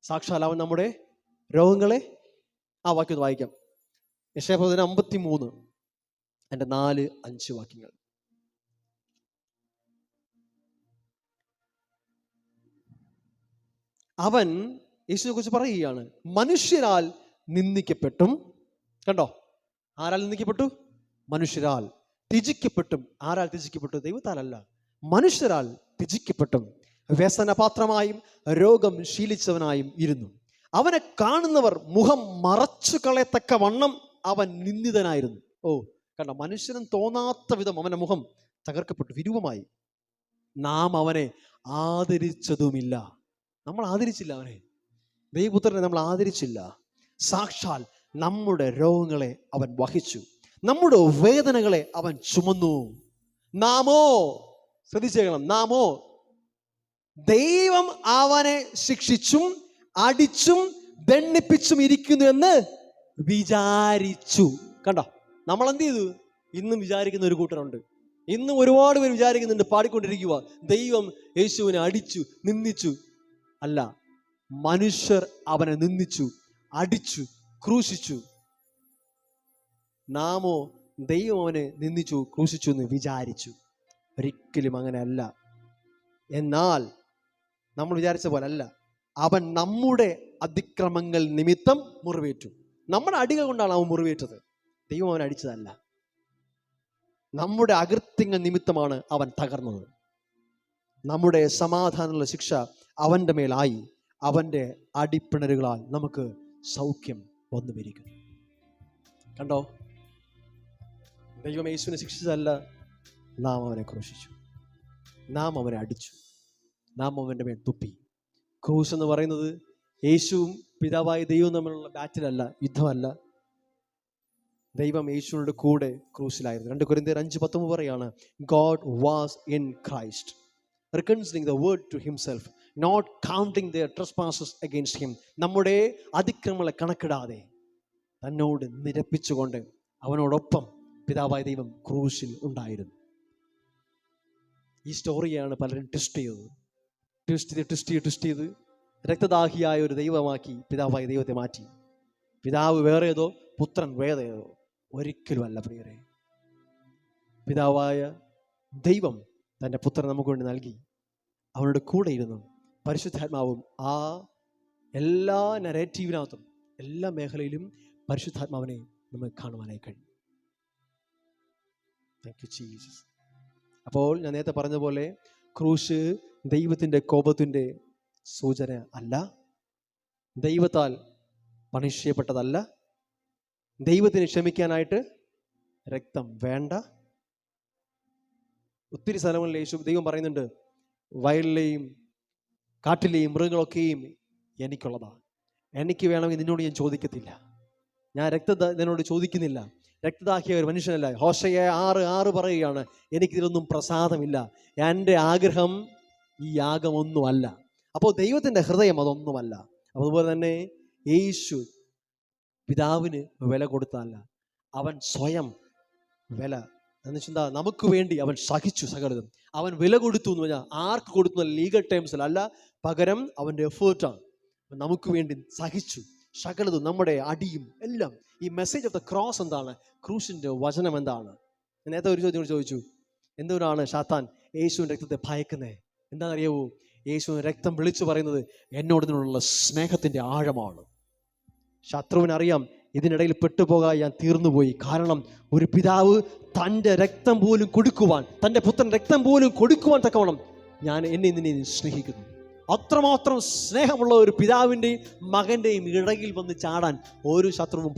Speaker 1: സാക്ഷാൽ അവൻ നമ്മുടെ രോഗങ്ങളെ, ആ വാക്യം വായിക്കാം. യെശയ്യാ പ്രവചനം 53 എൻ്റെ 4-5 വാക്യങ്ങൾ. അവൻ യേശുവിനെ കുറിച്ച് പറയുകയാണ്, മനുഷ്യരാൽ നിന്ദിക്കപ്പെട്ടും. കണ്ടോ, ആരാൽ നിന്ദിക്കപ്പെട്ടു? മനുഷ്യരാൽ. ത്യജിക്കപ്പെട്ടും. ആരാൽ ത്യജിക്കപ്പെട്ടു? ദൈവത്താലല്ല, മനുഷ്യരാൽ ത്യജിക്കപ്പെട്ടും വ്യസനപാത്രമായും രോഗം ശീലിച്ചവനായും ഇരുന്നു. അവനെ കാണുന്നവർ മുഖം മറച്ചു കളയത്തക്ക വണ്ണം അവൻ നിന്ദിതനായിരുന്നു. ഓ, കണ്ടോ, മനുഷ്യനും തോന്നാത്ത വിധം അവന്റെ മുഖം തകർക്കപ്പെട്ടു, വിരൂപമായി. നാം അവനെ ആദരിച്ചതുമില്ല. നമ്മൾ ആദരിച്ചില്ല അവനെ, ദൈവപുത്രനെ നമ്മൾ ആദരിച്ചില്ല. സാക്ഷാൽ നമ്മുടെ രോഗങ്ങളെ അവൻ വഹിച്ചു, നമ്മുടെ വേദനകളെ അവൻ ചുമന്നു. നാമോ, ശ്രദ്ധിച്ചേക്കണം, നാമോ ദൈവം അവനെ ശിക്ഷിച്ചും അടിച്ചും ദണ്ഡിപ്പിച്ചും ഇരിക്കുന്നു എന്ന് വിചാരിച്ചു. കണ്ടോ, നമ്മൾ എന്ത് ചെയ്തു? ഇന്നും വിചാരിക്കുന്ന ഒരു കൂട്ടരുണ്ട്. ഇന്നും ഒരുപാട് പേര് വിചാരിക്കുന്നുണ്ട്, പാടിക്കൊണ്ടിരിക്കുക, ദൈവം യേശുവിനെ അടിച്ചു നിന്ദിച്ചു. അല്ല, മനുഷ്യർ അവനെ നിന്ദിച്ചു, അടിച്ചു, ക്രൂശിച്ചു. നാമോ ദൈവം അവനെ നിന്ദിച്ചു, ക്രൂശിച്ചു എന്ന് വിചാരിച്ചു. ഒരിക്കലും അങ്ങനെയല്ല. എന്നാൽ നമ്മൾ വിചാരിച്ച പോലെ അല്ല. അവൻ നമ്മുടെ അതിക്രമങ്ങൾ നിമിത്തം മുറിവേറ്റു. നമ്മുടെ അടികൾ കൊണ്ടാണ് അവൻ മുറിവേറ്റത്, ദൈവം അവൻ അടിച്ചതല്ല. നമ്മുടെ അകൃത്യങ്ങൾ നിമിത്തമാണ് അവൻ തകർന്നത്. നമ്മുടെ സമാധാനമുള്ള ശിക്ഷ അവൻ്റെ മേലായി, അവൻ്റെ അടിപ്പിണരുകളാൽ നമുക്ക് സൗഖ്യം വന്നുമിരിക്കുന്നു. കണ്ടോ, ദൈവം യേശുവിനെ ശിക്ഷിച്ചതല്ല, നാം അവനെ ക്രൂശിച്ചു, നാം അവനെ അടിച്ചു, നാം അവൻ്റെ മേൽ തുപ്പി. ക്രൂശ് എന്ന് പറയുന്നത് യേശുവും പിതാവായ ദൈവവും തമ്മിലുള്ള ബാറ്റിലല്ല, യുദ്ധമല്ല. ദൈവം യേശുവിന്റെ കൂടെ ക്രൂശിലായിരുന്നു. 2 കൊരിന്ത്യർ 5:19 പറയാണ്, God was in Christ. reconciling the word to himself, not counting their trespasses against him. നമ്മുടെ അതിക്രമങ്ങളെ കണക്കിടാതെ തന്നോട് നിരപ്പിച്ചുകൊണ്ട് അവനോടൊപ്പം പിതാവായ ദൈവം ക്രൂശിൽ ഉണ്ടായിരുന്നു. ഈ സ്റ്റോറിയാണ് പലരും ട്വിസ്റ്റ് ചെയ്ത് രക്തദാഹിയായ ഒരു ദൈവമാക്കി പിതാവായ ദൈവത്തെ മാറ്റി. പിതാവ് വേറെ ഏതോ, പുത്രൻ വേറെ ഏതോ. ഒരിക്കലുമല്ല പ്രിയരെ. പിതാവായ ദൈവം തൻ്റെ പുത്രൻ നമുക്ക് വേണ്ടി നൽകി. അവനോട് കൂടെ ഇരുന്നു പരിശുദ്ധാത്മാവും ആ എല്ലാ നരേറ്റീവിനകത്തും എല്ലാ മേഖലയിലും പരിശുദ്ധാത്മാവിനെ നമുക്ക് കാണുവാനായി കഴിയും. Thank you Jesus. അപ്പോൾ ഞാൻ നേരത്തെ പറഞ്ഞതുപോലെ ക്രൂശ് ദൈവത്തിൻ്റെ കോപത്തിൻ്റെ സൂചന അല്ല, ദൈവത്താൽ പണിഷ് ചെയ്യപ്പെട്ടതല്ല, ദൈവത്തിന് ക്ഷമിക്കാനായിട്ട് രക്തം വേണ്ട. ഒത്തിരി സ്ഥലങ്ങളിൽ ദൈവം പറയുന്നുണ്ട്, വയലിലെയും കാട്ടിലെയും മൃഗങ്ങളൊക്കെയും എനിക്കുള്ളതാ, എനിക്ക് വേണമെങ്കിൽ നിന്നോട് ഞാൻ ചോദിക്കത്തില്ല, ഞാൻ നിന്നോട് ചോദിക്കുന്നില്ല. രക്തദാഹിയ ഒരു മനുഷ്യനല്ല. ഹോശയ്യ 6:6 പറയുകയാണ്, എനിക്കിതിലൊന്നും പ്രസാദമില്ല, എൻ്റെ ആഗ്രഹം ഈ യാഗമൊന്നുമല്ല. അപ്പോൾ ദൈവത്തിൻ്റെ ഹൃദയം അതൊന്നുമല്ല. അതുപോലെ തന്നെ യേശു പിതാവിന് വില കൊടുത്തല്ല, അവൻ സ്വയം വില എന്നുവെച്ചാൽ നമുക്ക് വേണ്ടി അവൻ സഹിച്ചു സകലതും. അവൻ വില കൊടുത്തു എന്ന് പറഞ്ഞാൽ ആർക്ക് കൊടുത്തു ലീഗൽ ടേംസിലല്ല, പകരം അവൻ്റെ എഫേർട്ടാണ്. നമുക്ക് വേണ്ടി സഹിച്ചു സകലതും, നമ്മുടെ അടിയും എല്ലാം. ഈ മെസ്സേജ് ഓഫ് ദ ക്രോസ് എന്താണ്? ക്രൂശിൻ്റെ വചനം എന്താണ്? നേരത്തെ ഒരു ചോദ്യം ചോദിച്ചു, എന്തുകൊണ്ടാണ് സാത്താൻ യേശുവിൻ്റെ രക്തത്തെ ഭയക്കുന്നത്? എന്താണെന്നറിയാവോ? യേശുവിൻ്റെ രക്തം വിളിച്ചു പറയുന്നത് എന്നോടിനുള്ള സ്നേഹത്തിൻ്റെ ആഴമാണ്. ശത്രുവിനറിയാം ഇതിനിടയിൽ പെട്ടുപോകാൻ ഞാൻ തീർന്നുപോയി. കാരണം ഒരു പിതാവ് തൻ്റെ രക്തം പോലും കൊടുക്കുവാൻ, തൻ്റെ പുത്രൻ രക്തം പോലും കൊടുക്കുവാൻ തക്കവണ്ണം എന്നെ സ്നേഹിക്കുന്നു. അത്രമാത്രം സ്നേഹമുള്ള ഒരു പിതാവിൻ്റെയും മകൻ്റെയും ഇടയിൽ വന്ന് ചാടാൻ ഒരു ശത്രുവും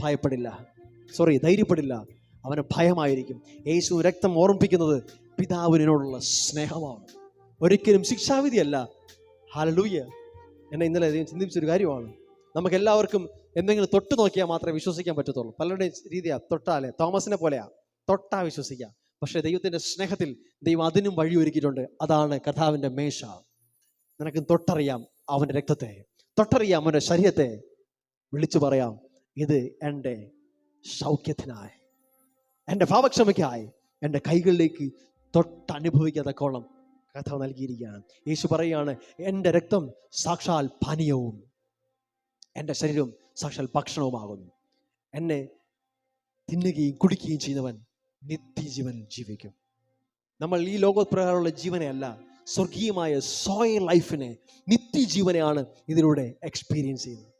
Speaker 1: ധൈര്യപ്പെടില്ല. അവന് ഭയമായിരിക്കും. യേശു രക്തം ഓർമ്മിപ്പിക്കുന്നത് പിതാവിനോടുള്ള സ്നേഹമാണ്, ഒരിക്കലും ശിക്ഷാവിധിയല്ല. ഹല്ലേലൂയ. എന്നെ ഇന്നലെ ചിന്തിപ്പിച്ചൊരു കാര്യമാണ്. നമുക്കെല്ലാവർക്കും എന്തെങ്കിലും തൊട്ട് നോക്കിയാൽ മാത്രമേ വിശ്വസിക്കാൻ പറ്റത്തുള്ളൂ. പലരുടെയും രീതിയാ, തൊട്ടാലേ, തോമസിനെ പോലെയാ, തൊട്ടാ വിശ്വസിക്കാം. പക്ഷേ ദൈവത്തിൻ്റെ സ്നേഹത്തിൽ ദൈവം അതിനും വഴി ഒരുക്കിയിട്ടുണ്ട്. അതാണ് കർത്താവിൻ്റെ മേശ. നിനക്ക് തൊട്ടറിയാം അവൻ്റെ രക്തത്തെ, തൊട്ടറിയാം അവൻ്റെ ശരീരത്തെ. വിളിച്ചു പറയാം, ഇത് എൻ്റെ സൗഖ്യത്തിനായി, എൻ്റെ പാപക്ഷമയ്ക്കായി, എൻ്റെ കൈകളിലേക്ക് തൊട്ടനുഭവിക്കാത്തക്കോളം കർത്താവ് നൽകിയിരിക്കുകയാണ്. യേശു പറയുകയാണ്, എൻ്റെ രക്തം സാക്ഷാൽ പാനീയവും എൻ്റെ ശരീരവും സാക്ഷാൽ ഭക്ഷണവുമാകുന്നു. എന്നെ തിന്നുകയും കുടിക്കുകയും ചെയ്യുന്നവൻ നിത്യജീവൻ ജീവിക്കും. നമ്മൾ ഈ ലോകപ്രകാരമുള്ള ജീവനെ അല്ല, സ്വർഗീയമായ സോയൽ ലൈഫിനെ, നിത്യജീവനെയാണ് ഇതിലൂടെ എക്സ്പീരിയൻസ് ചെയ്യുന്നത്.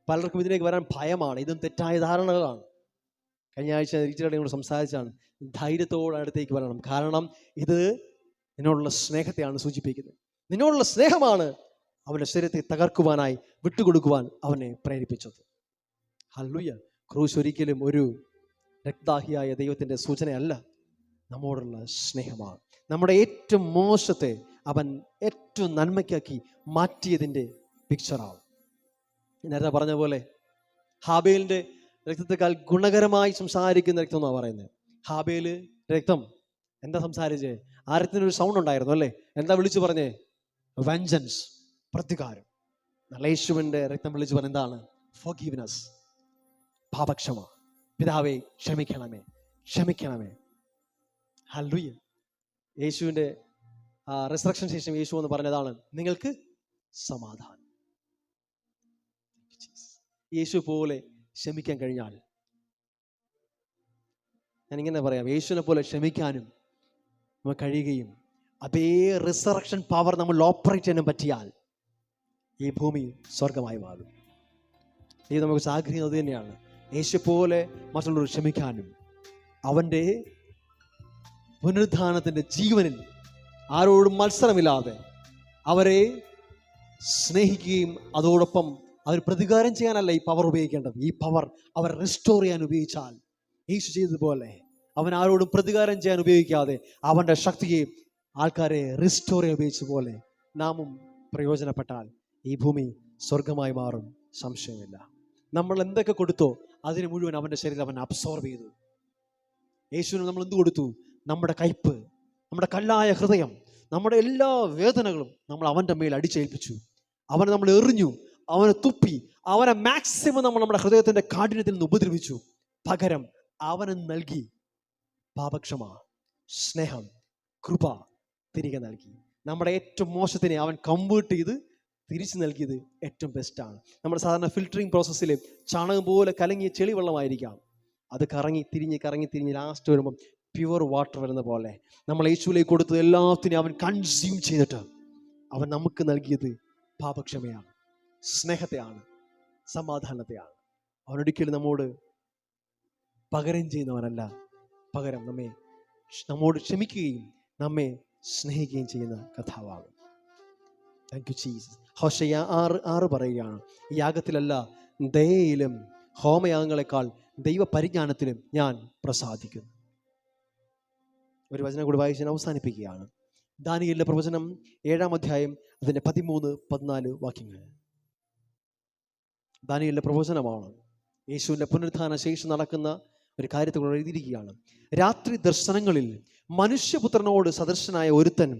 Speaker 1: പലർക്കും ഇതിലേക്ക് വരാൻ ഭയമാണ്. ഇതും തെറ്റായ ധാരണകളാണ്. കഴിഞ്ഞ ആഴ്ച ടീച്ചറുടെ കൂടെ സംസാരിച്ചാണ്, ധൈര്യത്തോടെ അടുത്തേക്ക് വരണം. കാരണം ഇത് നിന്നോടുള്ള സ്നേഹത്തെയാണ് സൂചിപ്പിക്കുന്നത്. നിന്നോടുള്ള സ്നേഹമാണ് അവൻ്റെ ശരീരത്തെ തകർക്കുവാനായി വിട്ടുകൊടുക്കുവാൻ അവനെ പ്രേരിപ്പിച്ചത്. ഹല്ലേലൂയ. ക്രൂശ് ഒരിക്കലും ഒരു രക്തദാഹിയായ ദൈവത്തിൻ്റെ സൂചനയല്ല, നമ്മോടുള്ള സ്നേഹമാണ്. നമ്മുടെ ഏറ്റവും മോശത്തെ അവൻ ഏറ്റവും നന്മയ്ക്കാക്കി മാറ്റിയതിൻ്റെ പിക്ചറാണ്. നേരത്തെ പറഞ്ഞ പോലെ ഹാബേലിൻ്റെ രക്തത്തെക്കാൾ ഗുണകരമായി സംസാരിക്കുന്ന രക്തം എന്നാണ് പറയുന്നത്. ഹാബേല് രക്തം എന്താ സംസാരിച്ചേ? ആ രക്തത്തിനൊരു സൗണ്ട് ഉണ്ടായിരുന്നു അല്ലേ? എന്താ വിളിച്ചു പറഞ്ഞേ? വെഞ്ചൻസ്, പ്രതികാരം. യേശുവിൻ്റെ രക്തം വിളിച്ചു പറഞ്ഞ എന്താണ്? ഫോർഗീവ്നെസ്, പാപക്ഷമ. പിതാവേ ക്ഷമിക്കണമേ. ഹല്ലേലൂയ. യേശുവിൻ്റെ റിസറക്ഷൻ ശേഷം യേശു എന്ന് പറഞ്ഞതാണ്, നിങ്ങൾക്ക് സമാധാനം. യേശു പോലെ ക്ഷമിക്കാൻ കഴിഞ്ഞാൽ, ഞാനിങ്ങനെ പറയാം, യേശുവിനെ പോലെ ക്ഷമിക്കാനും നമുക്ക് കഴിയുകയും അതേ റിസറക്ഷൻ പവർ നമ്മൾ ഓപ്പറേറ്റ് ചെയ്യാനും പറ്റിയാൽ ഈ ഭൂമി സ്വർഗമായി മാറും. ഇത് നമുക്ക് ആഗ്രഹിക്കുന്നത് അത് തന്നെയാണ്. യേശു പോലെ മറ്റുള്ളവർ ക്ഷമിക്കാനും അവൻ്റെ പുനരുദ്ധാനത്തിൻ്റെ ജീവനിൽ ആരോടും മത്സരമില്ലാതെ അവരെ സ്നേഹിക്കുകയും അതോടൊപ്പം അവർ പ്രതികാരം ചെയ്യാനല്ല ഈ പവർ ഉപയോഗിക്കേണ്ടത്. ഈ പവർ അവർ റിസ്റ്റോർ ചെയ്യാൻ ഉപയോഗിച്ചാൽ, യേശു ചെയ്തതുപോലെ അവൻ ആരോടും പ്രതികാരം ചെയ്യാൻ ഉപയോഗിക്കാതെ അവൻ്റെ ശക്തിയെ ആൾക്കാരെ റിസ്റ്റോർ ചെയ്യാൻ ഉപയോഗിച്ചതുപോലെ നാമും പ്രയോജനപ്പെട്ടാൽ ഈ ഭൂമി സ്വർഗമായി മാറും, സംശയമില്ല. നമ്മൾ എന്തൊക്കെ കൊടുത്തോ അതിന് മുഴുവൻ അവൻ്റെ ശരീരം അവൻ അബ്സോർബ് ചെയ്തു. യേശുവിന് നമ്മൾ എന്ത് കൊടുത്തു? നമ്മുടെ കയ്പ്, നമ്മുടെ കല്ലായ ഹൃദയം, നമ്മുടെ എല്ലാ വേദനകളും നമ്മൾ അവൻ്റെ മേൽ അടിച്ചേൽപ്പിച്ചു. അവനെ നമ്മൾ എറിഞ്ഞു, അവനെ തുപ്പി, അവനെ മാക്സിമം നമ്മൾ നമ്മുടെ ഹൃദയത്തിൻ്റെ കാഠിന്യത്തിൽ നിന്ന് ഉപദ്രവിച്ചു. പകരം അവന് നൽകി പാപക്ഷമ, സ്നേഹം, കൃപ തിരികെ നൽകി. നമ്മുടെ ഏറ്റവും മോശത്തിനെ അവൻ കൺവേർട്ട് ചെയ്ത് തിരിച്ചു നൽകിയത് ഏറ്റവും ബെസ്റ്റാണ്. നമ്മുടെ സാധാരണ ഫിൽറ്ററിങ് പ്രോസസ്സിൽ ചാണകം പോലെ കലങ്ങിയ ചെളി വെള്ളമായിരിക്കാം, അത് കറങ്ങി തിരിഞ്ഞ് ലാസ്റ്റ് വരുമ്പം പ്യുവർ വാട്ടർ വരുന്ന പോലെ നമ്മൾ യേശുവിലേക്ക് കൊടുത്തത് എല്ലാത്തിനെയും അവൻ കൺസ്യൂം ചെയ്തിട്ട് അവൻ നമുക്ക് നൽകിയത് പാപക്ഷമയാണ്, സ്നേഹത്തെയാണ്, സമാധാനത്തെയാണ്. അവനൊരിക്കലും നമ്മോട് പകരം ചെയ്യുന്നവനല്ല, പകരം നമ്മോട് ക്ഷമിക്കുകയും നമ്മെ സ്നേഹിക്കുകയും ചെയ്യുന്ന കഥാവാണ്. Thank you Jesus. ഹോശയ്യ 6:6 പറയുകയാണ്, ഈ യാഗത്തിലല്ല ദയയിലും ഹോമയാഗങ്ങളെക്കാൾ ദൈവപരിജ്ഞാനത്തിലും ഞാൻ പ്രസാദിക്കുന്നു. ഒരു വചനം കൂടി വായിച്ച് അവസാനിപ്പിക്കുകയാണ്. ദാനിയേലിന്റെ പ്രവചനം 7-ാം അധ്യായം അതിന്റെ 13-14 വാക്യങ്ങൾ. ദാനിയേലിന്റെ പ്രവചനമാണ്. യേശുവിന്റെ പുനരുത്ഥാന ശേഷം നടക്കുന്ന ഒരു കാര്യത്തെ എഴുതിയിരിക്കുകയാണ്. രാത്രി ദർശനങ്ങളിൽ മനുഷ്യപുത്രനോട് സദൃശനായ ഒരുത്തൻ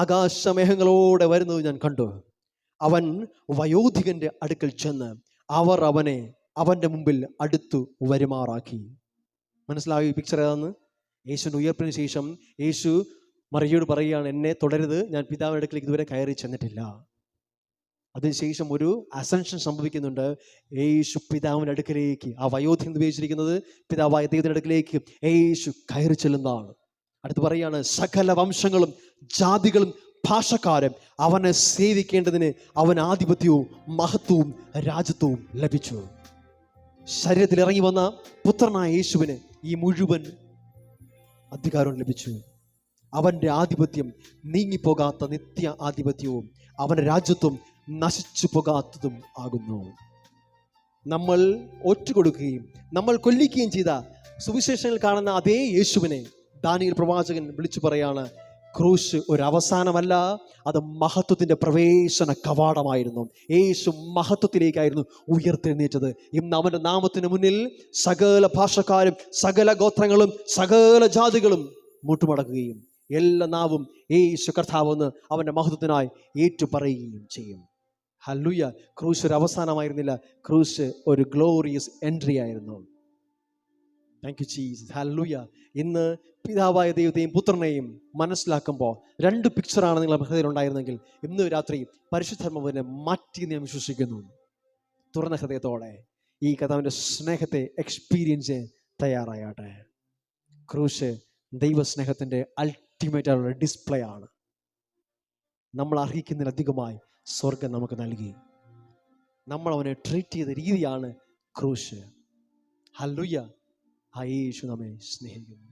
Speaker 1: ആകാശമേഘങ്ങളോടെ വരുന്നത് ഞാൻ കണ്ടു. അവൻ വയോധികന്റെ അടുക്കൽ ചെന്ന് അവർ അവനെ അവന്റെ മുമ്പിൽ അടുത്തു വരുമാറാക്കി. മനസ്സിലായി ഈ പിക്ചർ ഏതാന്ന്? യേശുവിന്റെ ഉയർപ്പിന് ശേഷം യേശു മറിയയോട് പറയുകയാണ്, എന്നെ തുടരുത്, ഞാൻ പിതാവിന്റെ അടുക്കലേക്ക് ഇതുവരെ കയറി ചെന്നിട്ടില്ല. അതിനുശേഷം ഒരു അസെൻഷൻ സംഭവിക്കുന്നുണ്ട്. യേശു പിതാവിന്റെ അടുക്കലേക്ക്, ആ വയോധികൻ ഉപയോഗിച്ചിരിക്കുന്നത് പിതാവായ ദൈവത്തിന്റെ അടുക്കലേക്ക് യേശു കയറി ചെല്ലുന്നതാണ്. അടുത്ത് പറയാണ്, സകല വംശങ്ങളും ജാതികളും ഭാഷക്കാരും അവനെ സേവിക്കേണ്ടതിന് അവൻ ആധിപത്യവും മഹത്വവും രാജ്യത്വവും ലഭിച്ചു. ശരീരത്തിൽ ഇറങ്ങി വന്ന പുത്രനായ യേശുവിന് ഈ മുഴുവൻ അധികാരവും ലഭിച്ചു. അവന്റെ ആധിപത്യം നീങ്ങിപ്പോകാത്ത നിത്യ ആധിപത്യവും അവന്റെ രാജ്യത്വം നശിച്ചു പോകാത്തതും ആകുന്നു. നമ്മൾ ഒറ്റുകൊടുക്കുകയും നമ്മൾ കൊല്ലിക്കുകയും ചെയ്ത സുവിശേഷങ്ങളിൽ കാണുന്ന അതേ യേശുവിനെ ദാനിയേൽ പ്രവാചകൻ വിളിച്ചു പറയാണ്, ക്രൂശ് ഒരു അവസാനമല്ല, അത് മഹത്വത്തിന്റെ പ്രവേശന കവാടമായിരുന്നു. യേശു മഹത്വത്തിലേക്കായിരുന്നു ഉയർത്തെഴുന്നേറ്റത്. ഇന്ന് അവന്റെ നാമത്തിന് മുന്നിൽ സകല ഭാഷക്കാരും സകല ഗോത്രങ്ങളും സകല ജാതികളും മുട്ടുമടക്കുകയും എല്ലാ നാവും യേശു കർത്താവെന്ന് അവന്റെ മഹത്വത്തിനായി ഏറ്റുപറയുകയും ചെയ്യും. ഹല്ലേലൂയ. ക്രൂശ് ഒരു അവസാനമായിരുന്നില്ല, ക്രൂശ് ഒരു ഗ്ലോറിയസ് എൻട്രി ആയിരുന്നു. Thank you Jesus. ഹല്ലേലൂയ. ഇന്ന് പിതാവായ ദൈവത്തെയും പുത്രനെയും മനസ്സിലാക്കുമ്പോൾ 2 പിക്ചറാണ് നിങ്ങളുടെ ഹൃദയത്തിൽ ഉണ്ടായിരുന്നെങ്കിൽ ഇന്ന് രാത്രി പരിശുദ്ധാത്മാവിനെ മാറ്റി ഞാൻ വിശ്വസിക്കുന്നു. തുറന്ന ഹൃദയത്തോടെ ഈ കർത്താവിന്റെ സ്നേഹത്തെ എക്സ്പീരിയൻസ് ചെയ്യാൻ തയ്യാറായാട്ടെ. ക്രൂശ് ദൈവസ്നേഹത്തിന്റെ അൾട്ടിമേറ്റ് ആയിട്ടുള്ള ഡിസ്പ്ലേ ആണ്. നമ്മൾ അർഹിക്കുന്നതിലധികമായി സ്വർഗം നമുക്ക് നൽകി. നമ്മൾ അവനെ ട്രീറ്റ് ചെയ്ത രീതിയാണ് ക്രൂശ്. ഹല്ലേലൂയ. യേശു നമ്മെ സ്നേഹിക്കുന്നു.